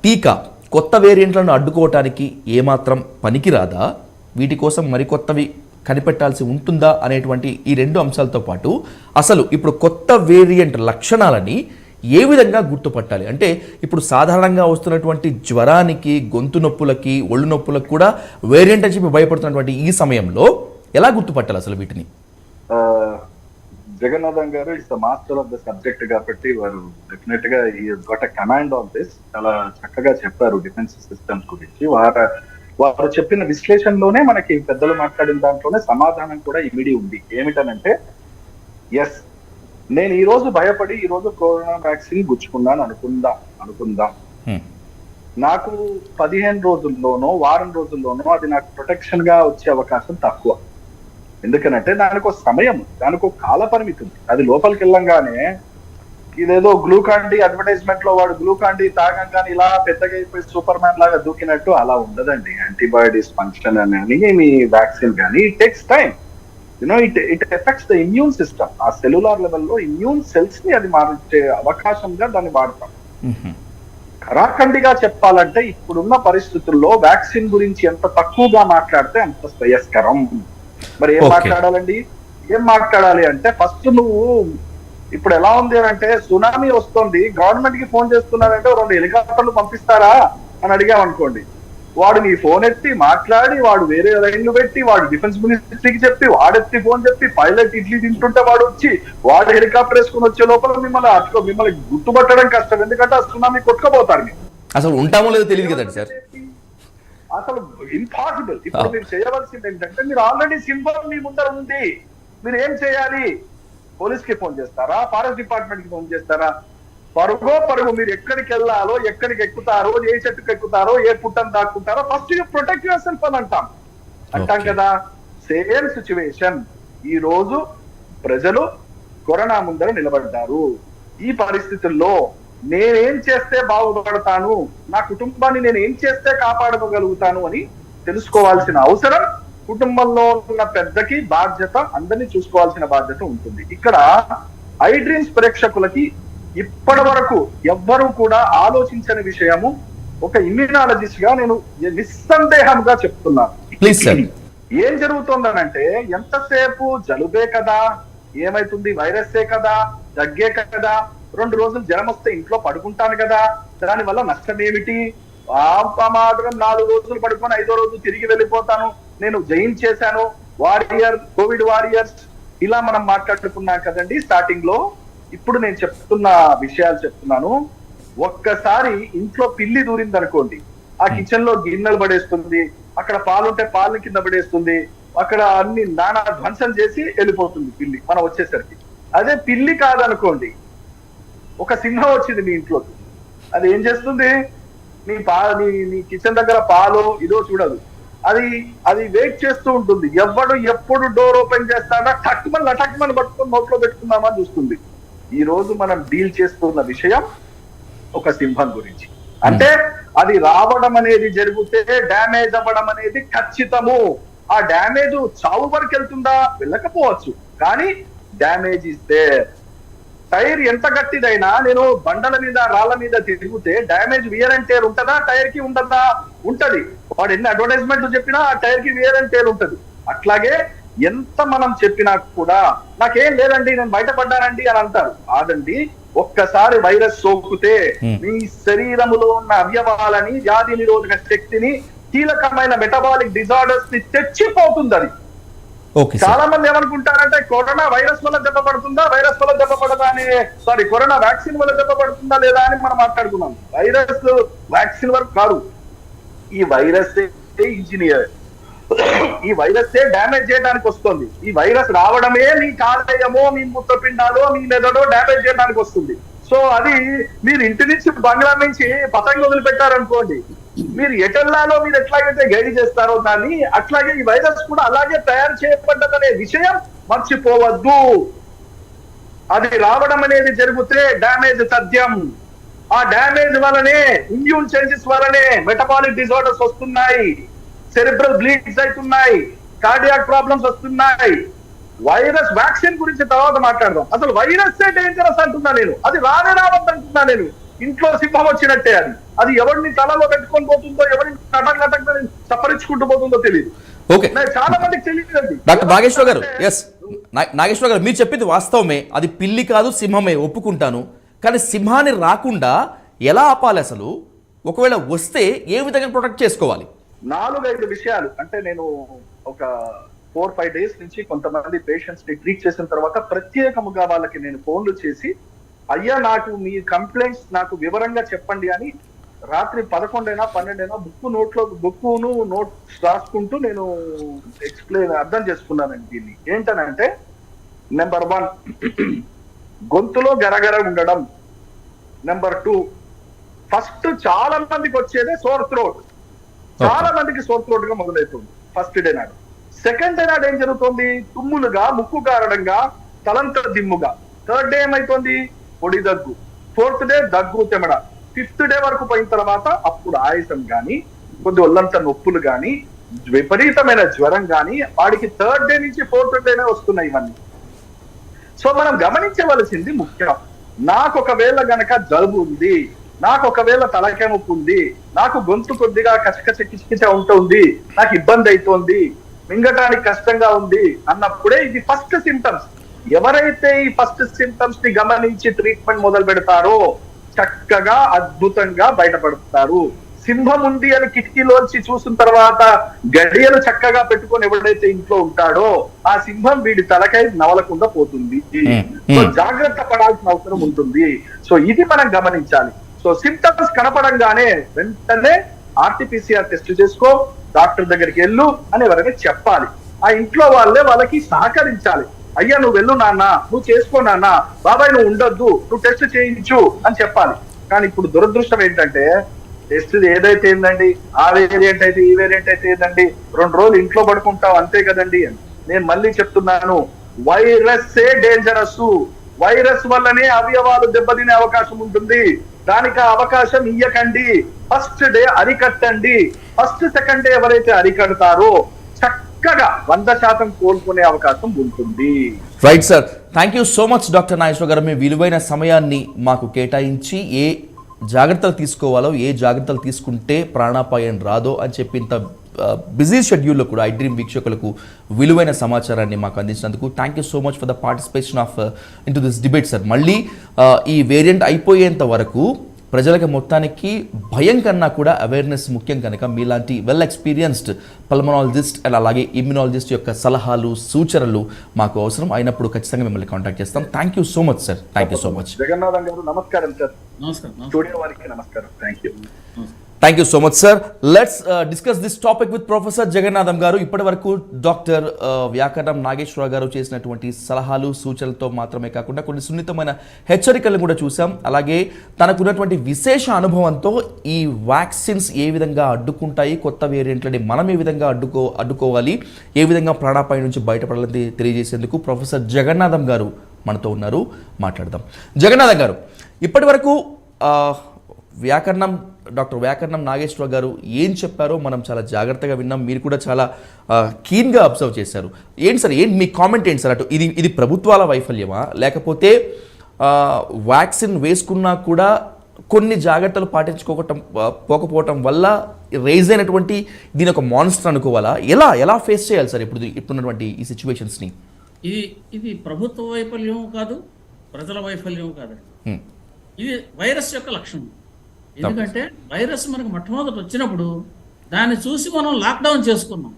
A: టీకా కొత్త వేరియంట్లను అడ్డుకోవటానికి ఏమాత్రం పనికిరాదా, వీటి కోసం మరికొత్తవి కనిపెట్టాల్సి ఉంటుందా అనేటువంటి ఈ రెండు అంశాలతో పాటు అసలు ఇప్పుడు కొత్త వేరియంట్ లక్షణాలని ఏ విధంగా గుర్తుపట్టాలి? అంటే ఇప్పుడు సాధారణంగా వస్తున్నటువంటి జ్వరానికి, గొంతు నొప్పులకి, ఒళ్ళు నొప్పులకు కూడా వేరియంట్ అని చెప్పి భయపడుతున్నటువంటి ఈ సమయంలో ఎలా గుర్తుపట్టాలి అసలు వీటిని?
B: జగన్నాథం గారు is the master of the subject కాబట్టి వారు డెఫినెట్ గా ఈ గట్ కమాండ్ ఆన్ దిస్. చాలా చక్కగా చెప్పారు డిఫెన్స్ సిస్టమ్స్ గురించి. వారు చెప్పిన విశ్లేషణలోనే మనకి పెద్దలు మాట్లాడిన దాంట్లోనే సమాధానం కూడా ఇమిడి ఉంది. ఏమిటనంటే, ఎస్, నేను ఈ రోజు భయపడి ఈ రోజు కరోనా వ్యాక్సిన్ గుచ్చుకున్నాను అనుకుందాం. నాకు 15 రోజుల్లోనో వారం రోజుల్లోనో అది నాకు ప్రొటెక్షన్ గా వచ్చే అవకాశం తక్కువ. ఎందుకనంటే దానికి ఒక సమయం, దానికి ఒక కాల పరిమితి ఉంది. అది లోపలికి వెళ్ళంగానే ఇదేదో గ్లూకాన్ డి అడ్వర్టైజ్మెంట్ లో వాడు గ్లూకాన్ డి తాగంగానే ఇలా పెద్దగా అయిపోయి సూపర్ మ్యాన్ లాగా దూకినట్టు అలా ఉండదండి. యాంటీబయాటిక్స్ ఫంక్షన్ అని మీ వ్యాక్సిన్ కానీ it takes time. It effects the immune system. ఆ సెల్యులార్ లెవెల్లో ఇమ్యూన్ సెల్స్ ని అది మార్చే అవకాశంగా దాన్ని వాడతాం. కరాఖండిగా చెప్పాలంటే ఇప్పుడున్న పరిస్థితుల్లో వ్యాక్సిన్ గురించి ఎంత తక్కువగా మాట్లాడితే అంత శ్రేయస్కరం. మరి ఏం మాట్లాడాలండి? ఏం మాట్లాడాలి అంటే, ఫస్ట్ నువ్వు ఇప్పుడు ఎలా ఉంది అని అంటే, సునామీ వస్తుంది, గవర్నమెంట్ కి ఫోన్ చేస్తున్నారంటే 2 హెలికాప్టర్లు పంపిస్తారా అని అడిగామనుకోండి, వాడు నీ ఫోన్ ఎత్తి మాట్లాడి, వాడు వేరే లైన్లు పెట్టి, వాడు డిఫెన్స్ మినిస్ట్రీకి చెప్పి, వాడెత్తి ఫోన్ చెప్పి, పైలట్ ఇడ్లీ తింటుంటే వాడు వచ్చి, వాడు హెలికాప్టర్ వేసుకుని వచ్చే లోపల మిమ్మల్ని గుర్తుపట్టడం కష్టం. ఎందుకంటే ఆ సునామీ కొట్టుకోపోతారు. మీరు
A: అసలు ఉంటామో లేదో తెలియదు కదండి సార్.
B: అసలు ఇంపాసిబుల్. ఇప్పుడు మీరు చేయవలసింది ఏంటంటే, మీరు ఆల్రెడీ సింబల్ మీ ముందర ఉంది. మీరు ఏం చేయాలి? పోలీస్ కి ఫోన్ చేస్తారా? ఫారెస్ట్ డిపార్ట్మెంట్ కి ఫోన్ చేస్తారా? పరుగు మీరు ఎక్కడికి వెళ్ళాలో, ఎక్కడికి ఎక్కుతారో, ఏ చెట్టుకు ఎక్కుతారో, ఏ పుట్టను దాక్కుంటారో first you protect yourself అని అంటాం కదా. Same situation. ఈ రోజు ప్రజలు కరోనా ముందర నిలబడ్డారు. ఈ పరిస్థితుల్లో నేనేం చేస్తే బాగుపడతాను, నా కుటుంబాన్ని నేను ఏం చేస్తే కాపాడుకోగలుగుతాను అని తెలుసుకోవాల్సిన అవసరం కుటుంబంలో ఉన్న పెద్దకి బాధ్యత, అందరినీ చూసుకోవాల్సిన బాధ్యత ఉంటుంది. ఇక్కడ ఐ డ్రీమ్స్ ప్రేక్షకులకి ఇప్పటి వరకు ఎవ్వరూ కూడా ఆలోచించని విషయము ఒక ఇమ్యూనాలజిస్ట్ గా నేను నిస్సందేహంగా చెప్తున్నాను.
A: Please sir.
B: ఏం జరుగుతుందనంటే, ఎంతసేపు జలుబే కదా, ఏమైతుంది, వైరస్సే కదా, దగ్గే కదా, 2 రోజులు జ్వరం వస్తే ఇంట్లో పడుకుంటాను కదా, దానివల్ల నష్టం ఏమిటి? మాత్రం 4 రోజులు పడుకొని 5వ రోజు తిరిగి వెళ్ళిపోతాను, నేను జయించేశాను, కోవిడ్ వారియర్స్, ఇలా మనం మాట్లాడుకున్నాం కదండి స్టార్టింగ్ లో. ఇప్పుడు నేను చెప్తున్న విషయాలు చెప్తున్నాను. ఒక్కసారి ఇంట్లో పిల్లి దూరింది అనుకోండి, ఆ కిచెన్ లో గిన్నెలు పడేస్తుంది, అక్కడ పాలుంటే పాలను కింద పడేస్తుంది, అక్కడ అన్ని నానా ధ్వంసం చేసి వెళ్ళిపోతుంది పిల్లి మనం వచ్చేసరికి. అదే పిల్లి కాదనుకోండి, ఒక సింహం వచ్చింది మీ ఇంట్లోకి, అది ఏం చేస్తుంది? నీ కిచెన్ దగ్గర పాలు ఇదో చూడదు, అది వెయిట్ చేస్తూ ఉంటుంది. ఎప్పుడు డోర్ ఓపెన్ చేస్తాడా లటక్మని పట్టుకొని నోట్లో పెట్టుకుందామని చూస్తుంది. ఈ రోజు మనం డీల్ చేస్తున్న విషయం ఒక సింహం గురించి. అంటే అది రావడం అనేది జరిగితే డ్యామేజ్ అవ్వడం అనేది ఖచ్చితము. ఆ డ్యామేజ్ చావు వరకు వెళ్తుందా? వెళ్ళకపోవచ్చు, కానీ డ్యామేజ్ ఇస్ దేర్. టైర్ ఎంత గట్టిదైనా, నేను బండల మీద రాళ్ల మీద తిరిగితే డ్యామేజ్ వియర్ అండ్ టేర్ ఉంటుందా? టైర్ కి ఉండదా? ఉంటది. వాడు ఎన్ని అడ్వర్టైజ్మెంట్ చెప్పినా ఆ టైర్ కి వియర్ అండ్ టేర్ ఉంటది. అట్లాగే ఎంత మనం చెప్పినా కూడా నాకేం లేదండి, నేను బయటపడ్డానండి అని అంటారు. కాదండి, ఒక్కసారి వైరస్ సోకితే మీ శరీరములో ఉన్న అవయవాలని, వ్యాధి నిరోధక శక్తిని, కీలకమైన మెటబాలిక్ డిజార్డర్స్ ని తెచ్చిపోతుంది. అది చాలా మంది ఏమనుకుంటారంటే, కరోనా వైరస్ వల్ల దెబ్బ పడుతుందా, వైరస్ వల్ల దెబ్బ పడదా అని, కరోనా వ్యాక్సిన్ వల్ల దెబ్బ పడుతుందా లేదా అని మనం మాట్లాడుకున్నాం. వైరస్ వ్యాక్సిన్ వరకు కాదు, ఈ వైరస్ ఇంజనీర్, ఈ వైరస్ డ్యామేజ్ చేయడానికి వస్తుంది. ఈ వైరస్ రావడమే మీ కాలేయమో, మీ మూత్రపిండాలో, మీ మెదడో డ్యామేజ్ చేయడానికి వస్తుంది. సో అది మీరు ఇంటి నుంచి, బంగ్లా నుంచి పతంగి వదిలిపెట్టారనుకోండి, మీరు ఎటెల్లాలో మీరు ఎట్లాగైతే గైడ్ చేస్తారో దాన్ని, అట్లాగే ఈ వైరస్ కూడా అలాగే తయారు చేయబడ్డదనే విషయం మర్చిపోవద్దు. అది రావడం అనేది జరిగితే డ్యామేజ్ తథ్యం. ఆ డ్యామేజ్ వలనే, ఇమ్యూన్ చేంజెస్ వలనే మెటబాలిక్ డిజార్డర్స్ వస్తున్నాయి, సెరిబ్రల్ బ్లీడ్స్ అవుతున్నాయి, కార్డియాక్ ప్రాబ్లమ్స్ వస్తున్నాయి, వైరస్ వ్యాక్సిన్ గురించి తర్వాత మాట్లాడదాం. అసలు వైరస్ డేంజరస్ అంటున్నా నేను, అది రావద్దు అంటున్నా నేను. ఇంట్లో సింహం వచ్చినట్టే అది ఎవరిని తలలో పెట్టుకొని పోతుందో, ఎవరిని కటక్ సపరించుకుంటూ పోతుందో తెలియదు.
A: ఓకే,
B: చాలా మందికి తెలియదండి.
A: డాక్టర్ నాగేశ్వర గారు, ఎస్ నాగేశ్వర గారు, మీరు చెప్పింది వాస్తవమే. అది పిల్లి కాదు సింహమే, ఒప్పుకుంటాను. కానీ సింహాన్ని రాకుండా ఎలా ఆపాలి అసలు? ఒకవేళ వస్తే ఏ విధంగా ప్రొటెక్ట్ చేసుకోవాలి?
B: 4-5 విషయాలు అంటే నేను ఒక 4-5 days నుంచి కొంతమంది పేషెంట్స్ ని ట్రీట్ చేసిన తర్వాత ప్రత్యేకముగా వాళ్ళకి నేను ఫోన్లు చేసి, అయ్యా నాకు మీ కంప్లైంట్స్ నాకు వివరంగా చెప్పండి అని రాత్రి 11 అయినా 12 అయినా బుక్కును నోట్స్ రాసుకుంటూ నేను అర్థం చేసుకున్నానండి. దీన్ని ఏంటనంటే, నెంబర్ 1 గొంతులో గరగర ఉండడం. నెంబర్ 2 ఫస్ట్ చాలా మందికి వచ్చేదే సోర్ థ్రోట్. చాలా మందికి సోర్ థ్రోట్ గా మొదలవుతుంది ఫస్ట్ డే నాడు. సెకండ్ డే నాడు ఏం జరుగుతుంది? తుమ్ములుగా, ముక్కు కారడంగా, తలంత దిమ్ముగా. థర్డ్ డే ఏమైతుంది? పొడి దగ్గు. ఫోర్త్ డే దగ్గు తెమడ. ఫిఫ్త్ డే వరకు పోయిన తర్వాత అప్పుడు ఆయాసం గాని, కొద్ది ఒళ్ళంత నొప్పులు గాని, విపరీతమైన జ్వరం గాని, వాడికి థర్డ్ డే నుంచి ఫోర్త్ డేనే వస్తున్నాయి ఇవన్నీ. సో మనం గమనించవలసింది ముఖ్యం. నాకు ఒకవేళ గనక జలుబు ఉంది, నాకు ఒకవేళ తలకాయ నొప్పి ఉంది, నాకు గొంతు కొద్దిగా కచకచ కిచకిచ ఉంటుంది, నాకు ఇబ్బంది అవుతోంది, మింగటానికి కష్టంగా ఉంది అన్నప్పుడే ఇది ఫస్ట్ సింటమ్స్. ఎవరైతే ఈ ఫస్ట్ సింటమ్స్ ని గమనించి ట్రీట్మెంట్ మొదలు పెడతారో చక్కగా అద్భుతంగా బయటపడతారు. సింహం ఉంది అని కిటికీలోంచి చూసిన తర్వాత గడియలు చక్కగా పెట్టుకొని ఎవడైతే ఇంట్లో ఉంటాడో ఆ సింహం వీడి తలకై నవలకుండా పోతుంది. సో జాగ్రత్త పడాల్సిన అవసరం ఉంటుంది. సో ఇది మనం గమనించాలి. సో సింటమ్స్ కనపడంగానే వెంటనే ఆర్టీపీసీఆర్ టెస్ట్ చేసుకో, డాక్టర్ దగ్గరికి వెళ్ళు అని ఎవరైనా చెప్పాలి. ఆ ఇంట్లో వాళ్ళకి సహకరించాలి. అయ్యా నువ్వు వెళ్ళు నాన్న, నువ్వు చేసుకో నాన్న, బాబాయ్ నువ్వు ఉండొద్దు, నువ్వు టెస్ట్ చేయించు అని చెప్పాలి. కానీ ఇప్పుడు దురదృష్టం ఏంటంటే, టెస్ట్ ఏదైతే ఏందండి, ఆ వేరియంట్ అయితే ఈ వేరియంట్ అయితే ఏందండి, 2 రోజులు ఇంట్లో పడుకుంటావు అంతే కదండి అని. నేను మళ్ళీ చెప్తున్నాను, వైరస్ డేంజరస్. వైరస్ వల్లనే అవయవాలు దెబ్బతినే అవకాశం ఉంటుంది. దానికి అవకాశం ఇయ్యకండి. ఫస్ట్ డే అరికట్టండి. ఫస్ట్ సెకండ్ డే ఎవరైతే అరికడతారో చక్కగా 100% కోలుకునే అవకాశం ఉంటుంది.
A: Right sir, thank you so much doctor Nageswara గారు. మీ విలువైన సమయాన్ని మాకు కేటాయించి ఏ జాగ్రత్తలు తీసుకోవాలో, ఏ జాగ్రత్తలు తీసుకుంటే ప్రాణాపాయం రాదో అని చెప్పి ఇంత బిజీ షెడ్యూల్లో కూడా ఐ డ్రీమ్ వీక్షకులకు విలువైన సమాచారాన్ని మాకు అందించినందుకు thank you so much for the participation of into this debate sir. మళ్ళీ ఈ వేరియంట్ అయిపోయేంత వరకు ప్రజలకు మొత్తానికి భయం కన్నా కూడా అవేర్నెస్ ముఖ్యం కనుక మీలాంటి వెల్ ఎక్స్పీరియన్స్డ్ పల్మనాలజిస్ట్ అండ్ అలాగే ఇమ్యునాలజిస్ట్ యొక్క సలహాలు, సూచనలు మాకు అవసరం అయినప్పుడు ఖచ్చితంగా మిమ్మల్ని కాంటాక్ట్ చేస్తాం. Thank you so much sir. Thank you so much.
B: Jagannatham గారు నమస్కారం సార్.
C: నమస్కారం.
B: స్టూడియో వారికి నమస్కారం. Thank you.
A: Thank you so much sir. Let's discuss this topic with professor Jagannatham గారు. ఇప్పటి వరకు డాక్టర్ వ్యాకరణం నాగేశ్వర గారు చేసినటువంటి సలహాలు, సూచనలతో మాత్రమే కాకుండా కొన్ని సున్నితమైన హెచ్చరికలను కూడా చూసాం. అలాగే తనకున్నటువంటి విశేష అనుభవంతో ఈ వ్యాక్సిన్స్ ఏ విధంగా అడ్డుకుంటాయి, కొత్త వేరియంట్లని మనం ఏ విధంగా అడ్డుకోవాలి, ఏ విధంగా ప్రాణాపాయం నుంచి బయటపడాలని తెలియజేసేందుకు ప్రొఫెసర్ జగన్నాథం గారు మనతో ఉన్నారు. మాట్లాడదాం. జగన్నాథం గారు, ఇప్పటి వరకు డాక్టర్ వ్యాకరణం నాగేశ్వర గారు ఏం చెప్పారో మనం చాలా జాగ్రత్తగా విన్నాం. మీరు కూడా చాలా కీన్గా అబ్జర్వ్ చేశారు. ఏంటి సార్, మీ కామెంట్ ఏంటి సార్? అటు ఇది ప్రభుత్వాల వైఫల్యమా, లేకపోతే వ్యాక్సిన్ వేసుకున్నా కూడా కొన్ని జాగ్రత్తలు పోకపోవటం వల్ల రైజ్ అయినటువంటి దీని ఒక మాన్స్టర్ అనుకోవాలా? ఎలా ఫేస్ చేయాలి సార్ ఇప్పుడున్నటువంటి ఈ సిచ్యువేషన్స్ని?
C: ఇది ప్రభుత్వ వైఫల్యం కాదు, ప్రజల వైఫల్యం కాదు. ఇది వైరస్ యొక్క లక్షణం. ఎందుకంటే వైరస్ మనకు మొట్టమొదటి వచ్చినప్పుడు దాన్ని చూసి మనం లాక్డౌన్ చేసుకున్నాం.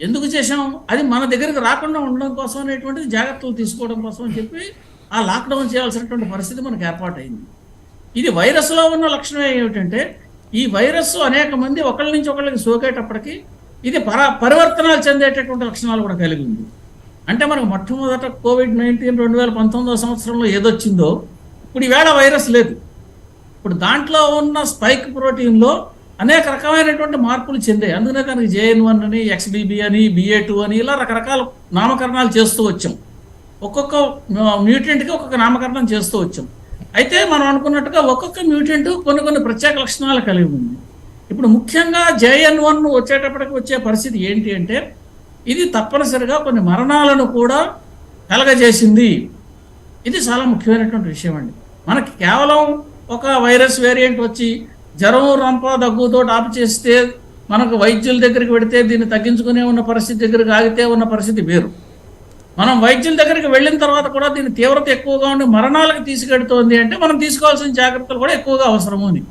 C: ఎందుకు చేసాం? అది మన దగ్గరికి రాకుండా ఉండడం కోసం అనేటువంటిది జాగ్రత్తలు తీసుకోవడం కోసం అని చెప్పి ఆ లాక్డౌన్ చేయాల్సినటువంటి పరిస్థితి మనకు ఏర్పాటైంది. ఇది వైరస్లో ఉన్న లక్షణం ఏమిటంటే, ఈ వైరస్ అనేక మంది ఒకళ్ళ నుంచి ఒకళ్ళకి సోకేటప్పటికి ఇది పరివర్తనాలు చెందేటటువంటి లక్షణాలు కూడా కలిగి ఉంది. అంటే మనకు మొట్టమొదట కోవిడ్-19 2019 సంవత్సరంలో ఏదొచ్చిందో ఇప్పుడు ఈవేళ వైరస్ లేదు. ఇప్పుడు దాంట్లో ఉన్న స్పైక్ ప్రోటీన్లో అనేక రకమైనటువంటి మార్పులు చెందాయి. అందుకనే దానికి JN1 అని, XBB అని, BA2 అని ఇలా రకరకాల నామకరణాలు చేస్తూ వచ్చాం. ఒక్కొక్క మ్యూటెంట్కి ఒక్కొక్క నామకరణం చేస్తూ వచ్చాం. అయితే మనం అనుకున్నట్టుగా ఒక్కొక్క మ్యూటెంట్ కొన్ని ప్రత్యేక లక్షణాలు కలిగి ఉంది. ఇప్పుడు ముఖ్యంగా JN1 వచ్చేటప్పటికి వచ్చే పరిస్థితి ఏంటి అంటే, ఇది తప్పనిసరిగా కొన్ని మరణాలను కూడా కలగజేసింది. ఇది చాలా ముఖ్యమైనటువంటి విషయం అండి. మనకి కేవలం ఒక వైరస్ వేరియంట్ వచ్చి జ్వరం రంప దగ్గుతో ఆపు చేస్తే మనకు వైద్యుల దగ్గరికి వెడితే దీన్ని తగ్గించుకునే ఉన్న పరిస్థితి దగ్గరికి ఆగితే ఉన్న పరిస్థితి వేరు. మనం వైద్యుల దగ్గరికి వెళ్ళిన తర్వాత కూడా దీని తీవ్రత ఎక్కువగా ఉండి మరణాలకు తీసుకెడుతోంది అంటే మనం తీసుకోవాల్సిన జాగ్రత్తలు కూడా ఎక్కువగా అవసరము అని.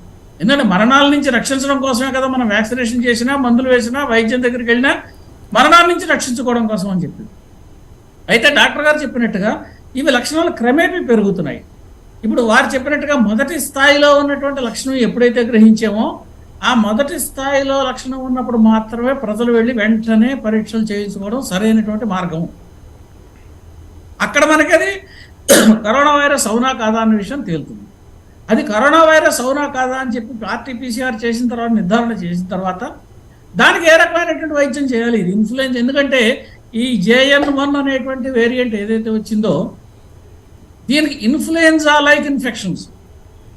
C: ఎందుకంటే మరణాల నుంచి రక్షించడం కోసమే కదా మనం వ్యాక్సినేషన్ చేసినా, మందులు వేసినా, వైద్యం దగ్గరికి వెళ్ళినా మరణాల నుంచి రక్షించుకోవడం కోసం అని చెప్పి. అయితే డాక్టర్ గారు చెప్పినట్టుగా ఇవి లక్షణాలు క్రమేపీ పెరుగుతున్నాయి. ఇప్పుడు వారు చెప్పినట్టుగా మొదటి స్థాయిలో ఉన్నటువంటి లక్షణం ఎప్పుడైతే గ్రహించామో ఆ మొదటి స్థాయిలో లక్షణం ఉన్నప్పుడు మాత్రమే ప్రజలు వెళ్ళి వెంటనే పరీక్షలు చేయించుకోవడం సరైనటువంటి మార్గం. అక్కడ మనకి అది కరోనా వైరస్ అవునా కాదా అన్న విషయం తేలుతుంది. అది కరోనా వైరస్ అవునా కాదా అని చెప్పి RT-PCR చేసిన తర్వాత నిర్ధారణ చేసిన తర్వాత దానికి ఏ రకమైనటువంటి వైద్యం చేయాలి. ఇది ఇన్ఫ్లుయెన్స్, ఎందుకంటే ఈ JN.1 అనేటువంటి వేరియంట్ ఏదైతే వచ్చిందో దీనికి ఇన్ఫ్లుయెన్జా లైక్ ఇన్ఫెక్షన్స్,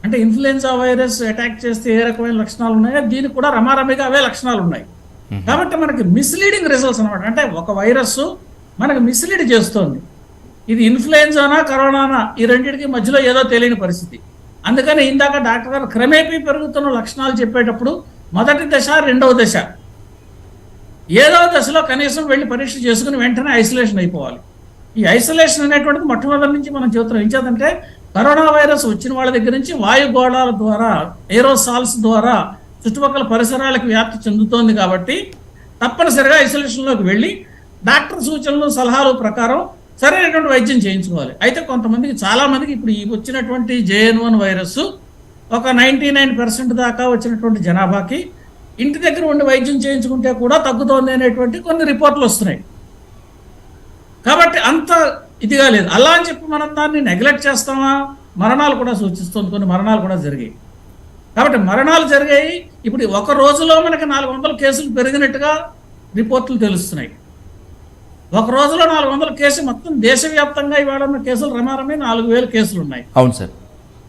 C: అంటే ఇన్ఫ్లుయెన్జా వైరస్ అటాక్ చేస్తే ఏ రకమైన లక్షణాలు ఉన్నాయో దీనికి కూడా రమారమిగా అవే లక్షణాలు ఉన్నాయి. కాబట్టి మనకి మిస్లీడింగ్ రిజల్ట్స్ అనమాట. అంటే ఒక వైరస్ మనకి మిస్లీడ్ చేస్తోంది. ఇది ఇన్ఫ్లుయెన్జానా కరోనానా ఈ రెండింటికి మధ్యలో ఏదో తెలియని పరిస్థితి. అందుకని ఇందాక డాక్టర్ గారు క్రమేపీ పెరుగుతున్న లక్షణాలు చెప్పేటప్పుడు మొదటి దశ, రెండవ దశ, ఏదవ దశలో కనీసం వెళ్ళి పరీక్ష చేసుకుని వెంటనే ఐసోలేషన్ అయిపోవాలి. ఈ ఐసోలేషన్ అనేటువంటిది మొట్టమొదటి నుంచి మనం చెబుతున్నాం. ఏం చేద్దంటే కరోనా వైరస్ వచ్చిన వాళ్ళ దగ్గర నుంచి వాయుగోళాల ద్వారా, ఏరోసాల్స్ ద్వారా చుట్టుపక్కల పరిసరాలకు వ్యాప్తి చెందుతోంది. కాబట్టి తప్పనిసరిగా ఐసోలేషన్లోకి వెళ్ళి డాక్టర్ సూచనలు, సలహాలు ప్రకారం సరైనటువంటి వైద్యం చేయించుకోవాలి. అయితే కొంతమందికి, చాలామందికి ఇప్పుడు ఈ వచ్చినటువంటి JN.1 వైరస్ ఒక 99% దాకా వచ్చినటువంటి జనాభాకి ఇంటి దగ్గర ఉండి వైద్యం చేయించుకుంటే కూడా తగ్గుతోంది అనేటువంటి కొన్ని రిపోర్ట్లు వస్తున్నాయి. కాబట్టి అంత ఇదిగా లేదు. అలా అని చెప్పి మనం దాన్ని నెగ్లెక్ట్ చేస్తామా? మరణాలు కూడా సూచిస్తుంది, కొన్ని మరణాలు కూడా జరిగాయి. కాబట్టి మరణాలు జరిగాయి. ఇప్పుడు ఒక రోజులో మనకి 400 కేసులు పెరిగినట్టుగా రిపోర్ట్లు తెలుస్తున్నాయి. ఒక రోజులో 400 కేసులు, మొత్తం దేశవ్యాప్తంగా ఇవాళ ఉన్న కేసులు రమారమే 4000 కేసులు ఉన్నాయి.
A: అవును సార్.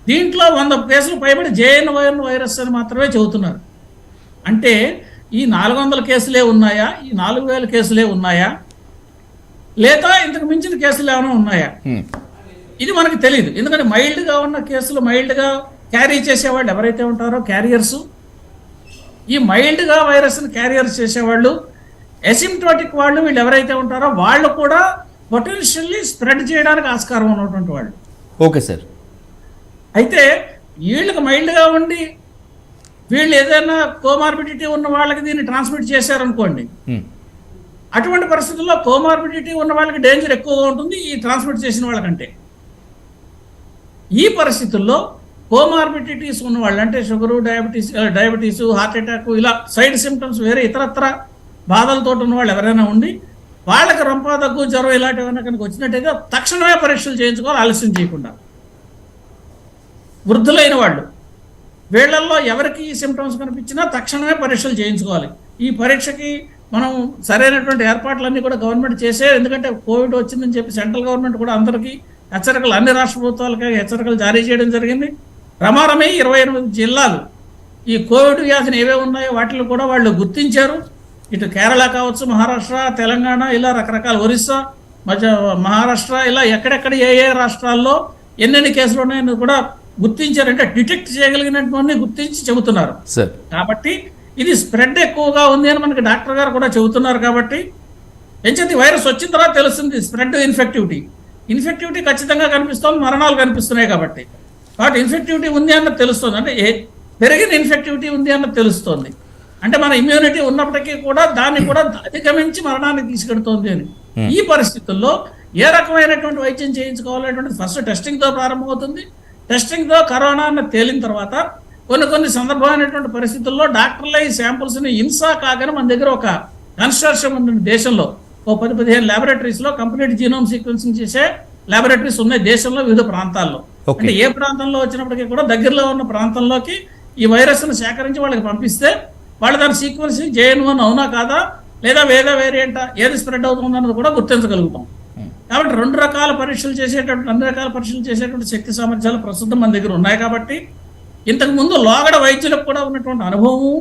C: దీంట్లో 100 కేసులు పైబడి JN.1 వైరస్ అని మాత్రమే చెబుతున్నారు. అంటే ఈ 400 కేసులే ఉన్నాయా, ఈ 4000 కేసులే ఉన్నాయా, లేదా ఇంతకు మించిన కేసులు ఏమైనా ఉన్నాయా, ఇది మనకు తెలియదు. ఎందుకంటే మైల్డ్గా ఉన్న కేసులు, మైల్డ్గా క్యారీ చేసేవాళ్ళు ఎవరైతే ఉంటారో క్యారియర్స్, ఈ మైల్డ్గా వైరస్ని క్యారియర్స్ చేసేవాళ్ళు, ఎసిమ్టోటిక్ వాళ్ళు, వీళ్ళు ఎవరైతే ఉంటారో వాళ్ళు కూడా పొటెన్షియల్లీ స్ప్రెడ్ చేయడానికి ఆస్కారం ఉన్నటువంటి వాళ్ళు.
A: Okay sir.
C: అయితే వీళ్ళకి మైల్డ్గా ఉండి వీళ్ళు ఏదైనా కోమార్బిడిటీ ఉన్న వాళ్ళకి దీన్ని ట్రాన్స్మిట్ చేశారనుకోండి, అటువంటి పరిస్థితుల్లో కోమార్బిడిటీ ఉన్న వాళ్ళకి డేంజర్ ఎక్కువగా ఉంటుంది ఈ ట్రాన్స్మిట్ చేసిన వాళ్ళకంటే. ఈ పరిస్థితుల్లో కోమార్బిడిటీస్ ఉన్న వాళ్ళు, అంటే షుగరు, డయాబెటీసు, హార్ట్ అటాక్, ఇలా సైడ్ సిమ్టమ్స్ వేరే ఇతరత్ర బాధలతో ఉన్న వాళ్ళు ఎవరైనా ఉండి వాళ్ళకి రంప, దగ్గు, జ్వరం ఇలాంటివన్నీ కనుక వచ్చినట్టయితే తక్షణమే పరీక్షలు చేయించుకోవాలి, ఆలస్యం చేయకుండా. వృద్ధులైన వాళ్ళు, వీళ్ళల్లో ఎవరికి ఈ సిమ్టమ్స్ కనిపించినా తక్షణమే పరీక్షలు చేయించుకోవాలి. ఈ పరీక్షకి మనం సరైనటువంటి ఏర్పాట్లన్నీ కూడా గవర్నమెంట్ చేసే, ఎందుకంటే కోవిడ్ వచ్చిందని చెప్పి సెంట్రల్ గవర్నమెంట్ కూడా అందరికీ హెచ్చరికలు, అన్ని రాష్ట్ర ప్రభుత్వాలకి హెచ్చరికలు జారీ చేయడం జరిగింది. రమారమే 28 జిల్లాలు ఈ కోవిడ్ వ్యాధిని ఏవే ఉన్నాయో వాటిని కూడా వాళ్ళు గుర్తించారు. ఇటు కేరళ కావచ్చు, మహారాష్ట్ర, తెలంగాణ, ఇలా రకరకాల, ఒరిస్సా, మహారాష్ట్ర, ఇలా ఎక్కడెక్కడ ఏ రాష్ట్రాల్లో ఎన్నెన్ని కేసులు ఉన్నాయని కూడా గుర్తించారంటే డిటెక్ట్ చేయగలిగినటువంటి గుర్తించి చెబుతున్నారు. కాబట్టి ఇది స్ప్రెడ్ ఎక్కువగా ఉంది అని మనకి డాక్టర్ గారు కూడా చెబుతున్నారు. కాబట్టి ఎంచేది వైరస్ వచ్చిన తర్వాత తెలుస్తుంది స్ప్రెడ్, ఇన్ఫెక్టివిటీ ఖచ్చితంగా కనిపిస్తుంది, మరణాలు కనిపిస్తున్నాయి. కాబట్టి ఇన్ఫెక్టివిటీ ఉంది అన్నది తెలుస్తుంది, అంటే పెరిగిన ఇన్ఫెక్టివిటీ ఉంది అన్నది తెలుస్తుంది. అంటే మన ఇమ్యూనిటీ ఉన్నప్పటికీ కూడా దాన్ని కూడా అధిగమించి మరణానికి తీసుకెడుతోంది అని. ఈ పరిస్థితుల్లో ఏ రకమైనటువంటి వైద్యం చేయించుకోవాలనేటువంటి ఫస్ట్ టెస్టింగ్తో ప్రారంభమవుతుంది. టెస్టింగ్తో కరోనా అన్నది తేలిన తర్వాత కొన్ని సందర్భమైనటువంటి పరిస్థితుల్లో డాక్టర్లే ఈ శాంపుల్స్ని ఇన్సా కాగానే మన దగ్గర ఒక కన్స్ట్రక్షన్ ఉంది దేశంలో. ఓ 10-15 ల్యాబొరేటరీస్లో కంప్లీట్ జీనోమ్ సీక్వెన్సింగ్ చేసే ల్యాబొరేటరీస్ ఉన్నాయి దేశంలో వివిధ ప్రాంతాల్లో. అంటే ఏ ప్రాంతంలో వచ్చినప్పటికీ కూడా దగ్గరలో ఉన్న ప్రాంతంలోకి ఈ వైరస్ను సేకరించి వాళ్ళకి పంపిస్తే వాళ్ళు దాని సీక్వెన్సింగ్ JN.1 అవునా కాదా, లేదా వేరే వేరియంటా, ఏది స్ప్రెడ్ అవుతుందన్నది కూడా గుర్తించగలుగుతాం. కాబట్టి అన్ని రకాల పరీక్షలు చేసేటువంటి శక్తి సామర్థ్యాలు ప్రస్తుతం మన దగ్గర ఉన్నాయి. కాబట్టి ఇంతకుముందు లోగడ వైద్యులకు కూడా ఉన్నటువంటి అనుభవము,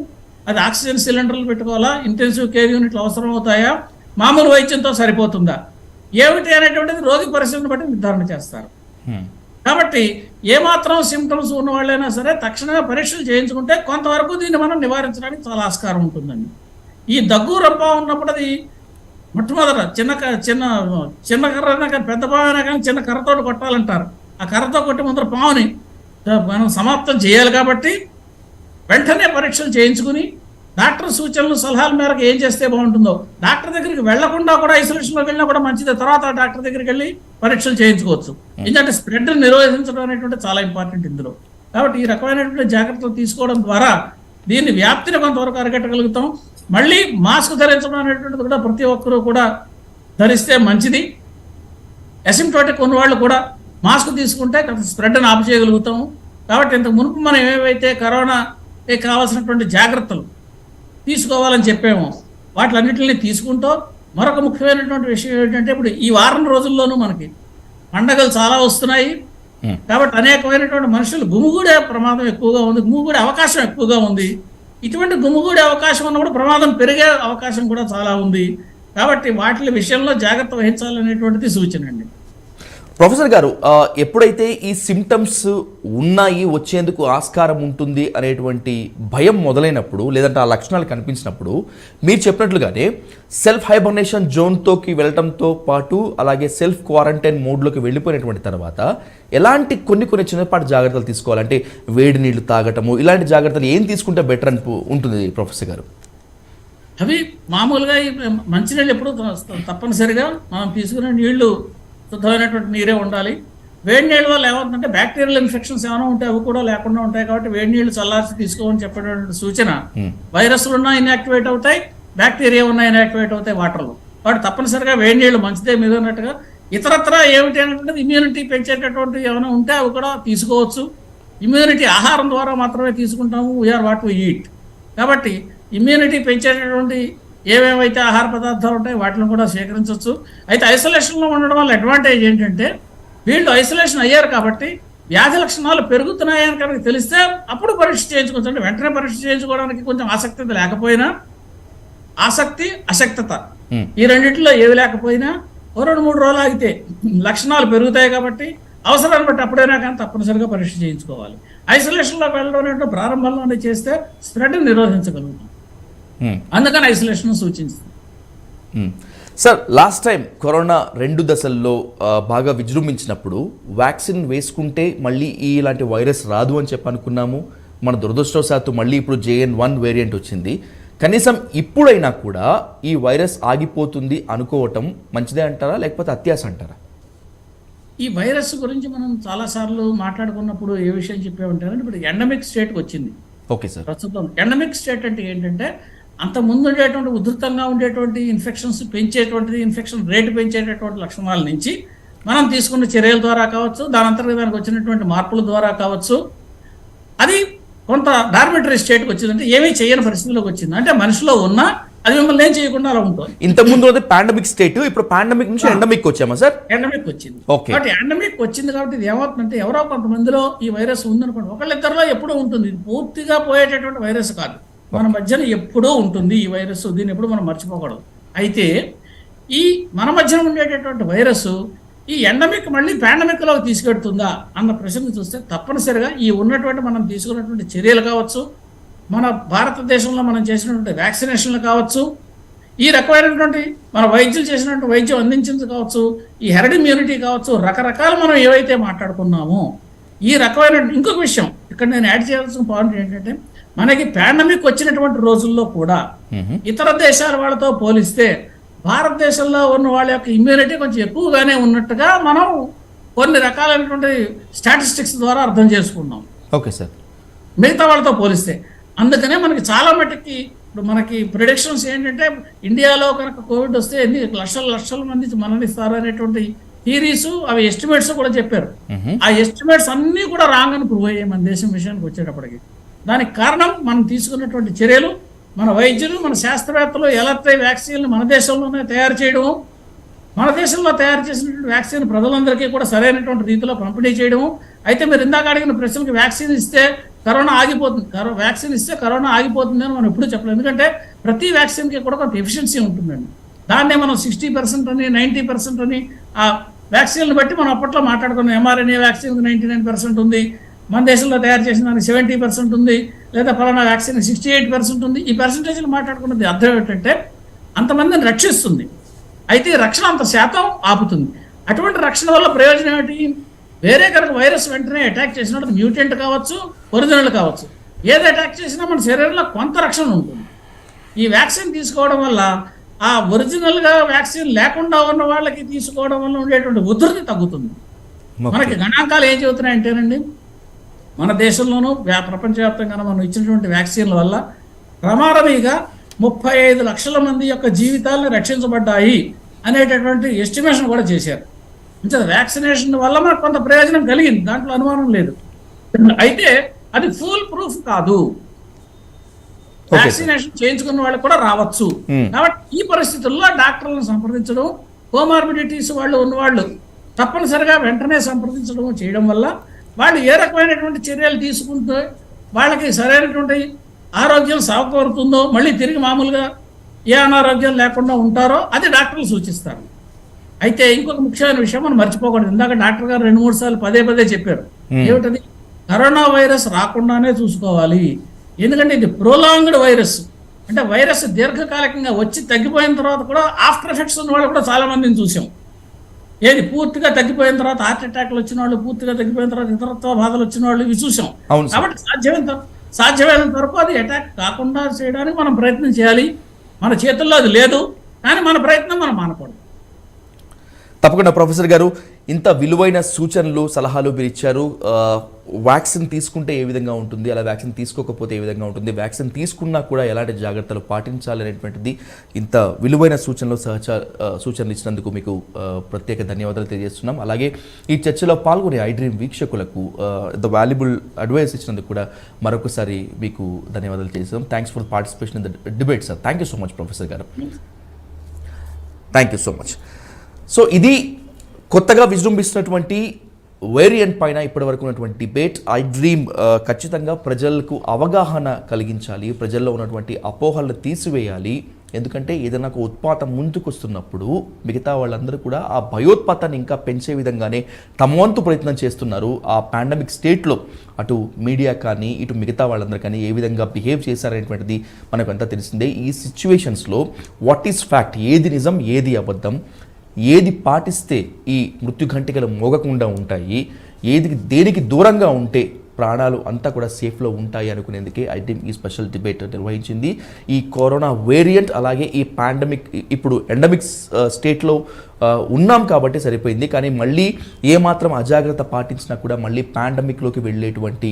C: అది ఆక్సిజన్ సిలిండర్లు పెట్టుకోవాలా, ఇంటెన్సివ్ కేర్ యూనిట్లు అవసరం అవుతాయా, మామూలు వైద్యంతో సరిపోతుందా ఏమిటి అనేటువంటిది రోగి పరిస్థితిని బట్టి నిర్ధారణ చేస్తారు. కాబట్టి ఏమాత్రం సిమ్టమ్స్ ఉన్న వాళ్ళైనా సరే తక్షణమే పరీక్షలు చేయించుకుంటే కొంతవరకు దీన్ని మనం నివారించడానికి చాలా ఆస్కారం ఉంటుందండి. ఈ దగ్గు రొంప ఉన్నప్పుడు అది మొట్టమొదట చిన్న కర్రైనా కానీ పెద్ద పామైనా కానీ చిన్న కర్రతో కొట్టాలంటారు. ఆ కర్రతో కొట్టి ముందర పాముని మనం సమాప్తం చేయాలి. కాబట్టి వెంటనే పరీక్షలు చేయించుకుని డాక్టర్ సూచనలు సలహాల మేరకు ఏం చేస్తే బాగుంటుందో, డాక్టర్ దగ్గరికి వెళ్లకుండా కూడా ఐసోలేషన్లోకి వెళ్ళినా కూడా మంచిదే, తర్వాత డాక్టర్ దగ్గరికి వెళ్ళి పరీక్షలు చేయించుకోవచ్చు. ఎందుకంటే స్ప్రెడ్ నిరోధించడం అనేటువంటి చాలా ఇంపార్టెంట్ ఇందులో. కాబట్టి ఈ రకమైనటువంటి జాగ్రత్తలు తీసుకోవడం ద్వారా దీన్ని వ్యాప్తిని కొంతవరకు అరికట్టగలుగుతాం. మళ్ళీ మాస్క్ ధరించడం అనేటువంటిది కూడా ప్రతి ఒక్కరూ కూడా ధరిస్తే మంచిది. అసిమ్ప్టోటిక్ ఉన్న వాళ్ళు కూడా మాస్క్ తీసుకుంటే స్ప్రెడ్ని ఆపు చేయగలుగుతాము. కాబట్టి ఇంతకు మునుపు మనం ఏవైతే కరోనాకి కావాల్సినటువంటి జాగ్రత్తలు తీసుకోవాలని చెప్పామో వాటిలన్నింటినీ తీసుకుంటూ మరొక ముఖ్యమైనటువంటి విషయం ఏంటంటే ఇప్పుడు ఈ వారం రోజుల్లోనూ మనకి పండగలు చాలా వస్తున్నాయి. కాబట్టి అనేకమైనటువంటి మనుషులు గుమిగూడే ప్రమాదం ఎక్కువగా ఉంది, గుమిగూడే అవకాశం ఎక్కువగా ఉంది. ఇటువంటి గుమిగూడే అవకాశం ఉన్నప్పుడు ప్రమాదం పెరిగే అవకాశం కూడా చాలా ఉంది. కాబట్టి వాటి విషయంలో జాగ్రత్త వహించాలనేటువంటిది సూచన అండి.
A: ప్రొఫెసర్ గారు, ఎప్పుడైతే ఈ సిమ్టమ్స్ ఉన్నాయి, వచ్చేందుకు ఆస్కారం ఉంటుంది అనేటువంటి భయం మొదలైనప్పుడు, లేదంటే ఆ లక్షణాలు కనిపించినప్పుడు మీరు చెప్పినట్లుగానే సెల్ఫ్ హైబర్నేషన్ జోన్తోకి వెళ్ళటంతో పాటు అలాగే సెల్ఫ్ క్వారంటైన్ మోడ్లోకి వెళ్ళిపోయినటువంటి తర్వాత ఎలాంటి కొన్ని చిన్నపాటి జాగ్రత్తలు తీసుకోవాలంటే వేడి నీళ్లు తాగటము, ఇలాంటి జాగ్రత్తలు ఏం తీసుకుంటే బెటర్ ఉంటుంది ప్రొఫెసర్ గారు?
C: అవి మామూలుగా మంచినీళ్ళు ఎప్పుడు తప్పనిసరిగా మనం తీసుకునే నీళ్లు శుద్ధమైనటువంటి నీరే ఉండాలి. వేడి నీళ్ళ వల్ల ఏమవుతుందంటే బ్యాక్టీరియల్ ఇన్ఫెక్షన్స్ ఏమైనా ఉంటే అవి కూడా లేకుండా ఉంటాయి. కాబట్టి వేడి నీళ్లు చల్లార్చి తీసుకోమని చెప్పేటువంటి సూచన. వైరస్లు ఉన్నా ఇన్యాక్టివేట్ అవుతాయి, బ్యాక్టీరియా ఉన్నా ఇన్యాక్టివేట్ అవుతాయి వాటర్లో. కాబట్టి తప్పనిసరిగా వేడి నీళ్ళు మంచిదే. మీద ఉన్నట్టుగా ఇతరత్ర ఏమిటి అనేటువంటిది ఇమ్యూనిటీ పెంచేటటువంటి ఏమైనా ఉంటే అవి కూడా తీసుకోవచ్చు. ఇమ్యూనిటీ ఆహారం ద్వారా మాత్రమే తీసుకుంటాము, వీఆర్ వాట్ వి ఈట్. కాబట్టి ఇమ్యూనిటీ పెంచేటటువంటి ఏవేవైతే ఆహార పదార్థాలు ఉంటాయో వాటిని కూడా సేకరించవచ్చు. అయితే ఐసోలేషన్లో ఉండడం వల్ల అడ్వాంటేజ్ ఏంటంటే వీళ్ళు ఐసోలేషన్ అయ్యారు కాబట్టి వ్యాధి లక్షణాలు పెరుగుతున్నాయని కనుక తెలిస్తే అప్పుడు పరీక్ష చేయించుకోవచ్చు. అంటే వెంటనే పరీక్ష చేయించుకోవడానికి కొంచెం ఆసక్తి లేకపోయినా, ఆసక్తి అశక్తత ఈ రెండింటిలో ఏవి లేకపోయినా 2-3 రోజులు ఆగితే లక్షణాలు పెరుగుతాయి. కాబట్టి అవసరాన్ని బట్టి అప్పుడైనా కానీ తప్పనిసరిగా పరీక్ష చేయించుకోవాలి. ఐసోలేషన్లోకి వెళ్ళడం అంటే ప్రారంభంలోనే చేస్తే స్ప్రెడ్ నిరోధించగలుగుతాం. అందుకని ఐసోలేషన్ సూచిస్తుంది.
A: సార్, లాస్ట్ టైం కరోనా 2 దశల్లో బాగా విజృంభించినప్పుడు వ్యాక్సిన్ వేసుకుంటే మళ్ళీ ఇలాంటి వైరస్ రాదు అని చెప్పి అనుకున్నాము. మన దురదృష్టవశాత్తు మళ్ళీ ఇప్పుడు JN.1 వేరియంట్ వచ్చింది. కనీసం ఇప్పుడైనా కూడా ఈ వైరస్ ఆగిపోతుంది అనుకోవటం మంచిదే అంటారా, లేకపోతే అత్యాశ అంటారా?
C: ఈ వైరస్ గురించి మనం చాలాసార్లు మాట్లాడుకున్నప్పుడు ఏ విషయం చెప్పామంటారంటే ఇప్పుడు ఎండమిక్ స్టేట్కి వచ్చింది.
A: Okay sir.
C: ప్రస్తుతం ఎండమిక్ స్టేట్ అంటే ఏంటంటే అంత ముందు ఉండేటువంటి ఉధృతంగా ఉండేటువంటి ఇన్ఫెక్షన్స్ పెంచేటువంటిది, ఇన్ఫెక్షన్ రేటు పెంచేటటువంటి లక్షణాల నుంచి మనం తీసుకున్న చర్యల ద్వారా కావచ్చు, దాని అంతర్గత దానికి వచ్చినటువంటి మార్పుల ద్వారా కావచ్చు, అది కొంత డార్మిటరీ స్టేట్కి వచ్చింది. అంటే ఏమీ చేయని పరిస్థితిలోకి వచ్చింది. అంటే మనిషిలో ఉన్న అది మిమ్మల్ని ఏం చేయకుండా అలా ఉంటుంది.
A: ఇంతకుముందు పాండమిక్ స్టేట్, ఇప్పుడు పాండమిక్ నుంచి ఎండమిక్ వచ్చామా సార్?
C: ఎండమిక్ వచ్చింది. కాబట్టి ఎండమిక్ వచ్చింది కాబట్టి ఇది ఏమవుతుందంటే ఎవరో కొంతమందిలో ఈ వైరస్ ఉందనుకోండి, ఒకళ్ళిద్దరిలో ఎప్పుడూ ఉంటుంది. ఇది పూర్తిగా పోయేటటువంటి వైరస్ కాదు, మన మధ్యన ఎప్పుడూ ఉంటుంది ఈ వైరస్. దీన్ని ఎప్పుడు మనం మర్చిపోకూడదు. అయితే ఈ మన మధ్యన ఉండేటటువంటి వైరస్ ఈ ఎండమిక్ మళ్ళీ పాండమిక్లోకి తీసుకెడుతుందా అన్న ప్రశ్న చూస్తే తప్పనిసరిగా ఈ ఉన్నటువంటి మనం తీసుకున్నటువంటి చర్యలు కావచ్చు, మన భారతదేశంలో మనం చేసినటువంటి వ్యాక్సినేషన్లు కావచ్చు, ఈ రకమైనటువంటి మన వైద్యులు చేసినటువంటి వైద్యం అందించింది కావచ్చు, ఈ హెర్డ్ ఇమ్యూనిటీ కావచ్చు, రకరకాలు మనం ఏవైతే మాట్లాడుకున్నామో ఈ రకమైన ఇంకొక విషయం ఇక్కడ నేను యాడ్ చేయాల్సిన పాయింట్ ఏంటంటే మనకి పాండమిక్ వచ్చినటువంటి రోజుల్లో కూడా ఇతర దేశాల వాళ్ళతో పోలిస్తే భారతదేశంలో ఉన్న వాళ్ళ యొక్క ఇమ్యూనిటీ కొంచెం ఎక్కువగానే ఉన్నట్టుగా మనం కొన్ని రకాలైనటువంటి స్టాటిస్టిక్స్ ద్వారా అర్థం చేసుకున్నాం.
A: Okay sir.
C: మిగతా వాళ్ళతో పోలిస్తే అందుకనే మనకి చాలా మటుకి ఇప్పుడు మనకి ప్రిడిక్షన్స్ ఏంటంటే ఇండియాలో కనుక కోవిడ్ వస్తే ఎన్ని లక్షల మంది మరణిస్తారు అనేటువంటి థీరీస్, అవి ఎస్టిమేట్స్ కూడా చెప్పారు. ఆ ఎస్టిమేట్స్ అన్నీ కూడా రాంగ్ అని ప్రూవ్ అయ్యాయి మన దేశం విషయానికి వచ్చేటప్పటికి. దానికి కారణం మనం తీసుకున్నటువంటి చర్యలు, మన వైద్యులు, మన శాస్త్రవేత్తలు ఎలా వ్యాక్సిన్లు మన దేశంలోనే తయారు చేయడము, మన దేశంలో తయారు చేసినటువంటి వ్యాక్సిన్ ప్రజలందరికీ కూడా సరైనటువంటి రీతిలో పంపిణీ చేయడము. అయితే మీరు ఇందాక అడిగిన ప్రశ్నలకు వ్యాక్సిన్ ఇస్తే కరోనా ఆగిపోతుంది, వ్యాక్సిన్ ఇస్తే కరోనా ఆగిపోతుంది అని మనం ఎప్పుడూ చెప్పలేదు. ఎందుకంటే ప్రతి వ్యాక్సిన్కి కూడా కొంత ఎఫిషియన్సీ ఉంటుందండి. దాన్నే మనం 60% అని 90% అని ఆ వ్యాక్సిన్లు బట్టి మనం అప్పట్లో మాట్లాడుకున్నాం. ఎంఆర్ఎన్ఏ వ్యాక్సిన్ 99% ఉంది, మన దేశంలో తయారు చేసిన దానికి 70% ఉంది, లేదా పలానా వ్యాక్సిన్ 68% ఉంది. ఈ పర్సంటేజ్లు మాట్లాడుకున్నది అర్థం ఏంటంటే అంతమందిని రక్షిస్తుంది, అయితే ఈ రక్షణ అంత శాతం ఆపుతుంది. అటువంటి రక్షణ వల్ల ప్రయోజనం ఏమిటి? వేరే కనుక వైరస్ వెంటనే అటాక్ చేసినట్టు మ్యూటెంట్ కావచ్చు, ఒరిజినల్ కావచ్చు, ఏది అటాక్ చేసినా మన శరీరంలో కొంత రక్షణ ఉంటుంది. ఈ వ్యాక్సిన్ తీసుకోవడం వల్ల ఆ ఒరిజినల్గా వ్యాక్సిన్ లేకుండా ఉన్న వాళ్ళకి తీసుకోవడం వల్ల ఉండేటువంటి ఉధృతి తగ్గుతుంది. మనకి గణాంకాలు ఏం చెబుతున్నాయంటేనండి, మన దేశంలోనూ ప్రపంచవ్యాప్తంగా మనం ఇచ్చినటువంటి వ్యాక్సిన్ల వల్ల ప్రమాదమీగా 35 లక్షల మంది యొక్క జీవితాలను రక్షించబడ్డాయి అనేటటువంటి ఎస్టిమేషన్ కూడా చేశారు. అంటే వ్యాక్సినేషన్ వల్ల మనకు కొంత ప్రయోజనం కలిగింది, దాంట్లో అనుమానం లేదు. అయితే అది ఫుల్ ప్రూఫ్ కాదు, వ్యాక్సినేషన్ చేయించుకున్న వాళ్ళకి కూడా రావచ్చు. కాబట్టి ఈ పరిస్థితుల్లో డాక్టర్లను సంప్రదించడం, కోమార్బిడిటీస్ వాళ్ళు ఉన్నవాళ్ళు తప్పనిసరిగా వెంటనే సంప్రదించడం చేయడం వల్ల వాళ్ళు ఏ రకమైనటువంటి చర్యలు తీసుకుంటే వాళ్ళకి సరైనటువంటి ఆరోగ్యం సమకూరుతుందో, మళ్ళీ తిరిగి మామూలుగా ఏ అనారోగ్యం లేకుండా ఉంటారో అది డాక్టర్లు సూచిస్తారు. అయితే ఇంకొక ముఖ్యమైన విషయం మనం మర్చిపోకూడదు. ఇందాక డాక్టర్ గారు 2-3 సార్లు పదే చెప్పారు. ఏమిటది? కరోనా వైరస్ రాకుండానే చూసుకోవాలి. ఎందుకంటే ఇది ప్రోలాంగ్డ్ వైరస్, అంటే వైరస్ దీర్ఘకాలికంగా వచ్చి తగ్గిపోయిన తర్వాత కూడా ఆఫ్టర్ ఎఫెక్ట్స్ ఉన్న వాళ్ళు కూడా చాలా మందిని చూసాం. ఏది పూర్తిగా తగ్గిపోయిన తర్వాత హార్ట్ అటాక్లు వచ్చిన వాళ్ళు, పూర్తిగా తగ్గిపోయిన తర్వాత ఇతరత్వ బాధలు వచ్చిన వాళ్ళు ఇవి చూసాం. కాబట్టి సాధ్యమైనంత వరకు అది అటాక్ కాకుండా చేయడానికి మనం ప్రయత్నం చేయాలి. మన చేతుల్లో అది లేదు, కానీ మన ప్రయత్నం మనం మానకూడదు.
A: తప్పకుండా ప్రొఫెసర్ గారు, ఇంత విలువైన సూచనలు సలహాలు మీరు ఇచ్చారు. వ్యాక్సిన్ తీసుకుంటే ఏ విధంగా ఉంటుంది, అలా వ్యాక్సిన్ తీసుకోకపోతే ఏ విధంగా ఉంటుంది, వ్యాక్సిన్ తీసుకున్నా కూడా ఎలాంటి జాగ్రత్తలు పాటించాలి అనేటువంటిది ఇంత విలువైన సూచనలు ఇచ్చినందుకు మీకు ప్రత్యేక ధన్యవాదాలు తెలియజేస్తున్నాం. అలాగే ఈ చర్చలో పాల్గొనే ఐడ్రీమ్ వీక్షకులకు ద వాల్యుబుల్ అడ్వైస్ ఇచ్చినందుకు కూడా మరొకసారి మీకు ధన్యవాదాలు తెలియజేస్తాం. Thanks for participation in the debate sir. Thank you so much professor గారు. Thank you so much. So ఇది కొత్తగా విజృంభిస్తున్నటువంటి వేరియంట్ పైన ఇప్పటివరకు ఉన్నటువంటి డిబేట్. ఐ డ్రీమ్ ఖచ్చితంగా ప్రజలకు అవగాహన కలిగించాలి, ప్రజల్లో ఉన్నటువంటి అపోహలను తీసివేయాలి. ఎందుకంటే ఏదైనా ఒక ఉత్పాతం ముందుకొస్తున్నప్పుడు మిగతా వాళ్ళందరూ కూడా ఆ భయోత్పాతాన్ని ఇంకా పెంచే విధంగానే తమ వంతు ప్రయత్నం చేస్తున్నారు. ఆ పాండమిక్ స్టేట్లో అటు మీడియా కానీ ఇటు మిగతా వాళ్ళందరూ కానీ ఏ విధంగా బిహేవ్ చేశారనేటువంటిది మనకు అంతా తెలిసిందే. ఈ సిచ్యువేషన్స్లో వాట్ ఈస్ ఫ్యాక్ట్, ఏది నిజం ఏది అబద్ధం, ఏది పాటిస్తే ఈ మృత్యుఘంటికలు మోగకుండా ఉంటాయి, దేనికి దూరంగా ఉంటే ప్రాణాలు అంతా కూడా సేఫ్లో ఉంటాయి అనుకునేందుకే ఐడ్రీమ్ ఈ స్పెషల్ డిబేట్ నిర్వహించింది. ఈ కరోనా వేరియంట్ అలాగే ఈ పాండమిక్ ఇప్పుడు ఎండమిక్ స్టేట్లో ఉన్నాం కాబట్టి సరిపోయింది. కానీ మళ్ళీ ఏమాత్రం అజాగ్రత్త పాటించినా కూడా మళ్ళీ పాండమిక్లోకి వెళ్ళేటువంటి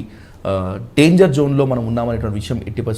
A: డేంజర్ జోన్లో మనం ఉన్నామనేటువంటి విషయం 80%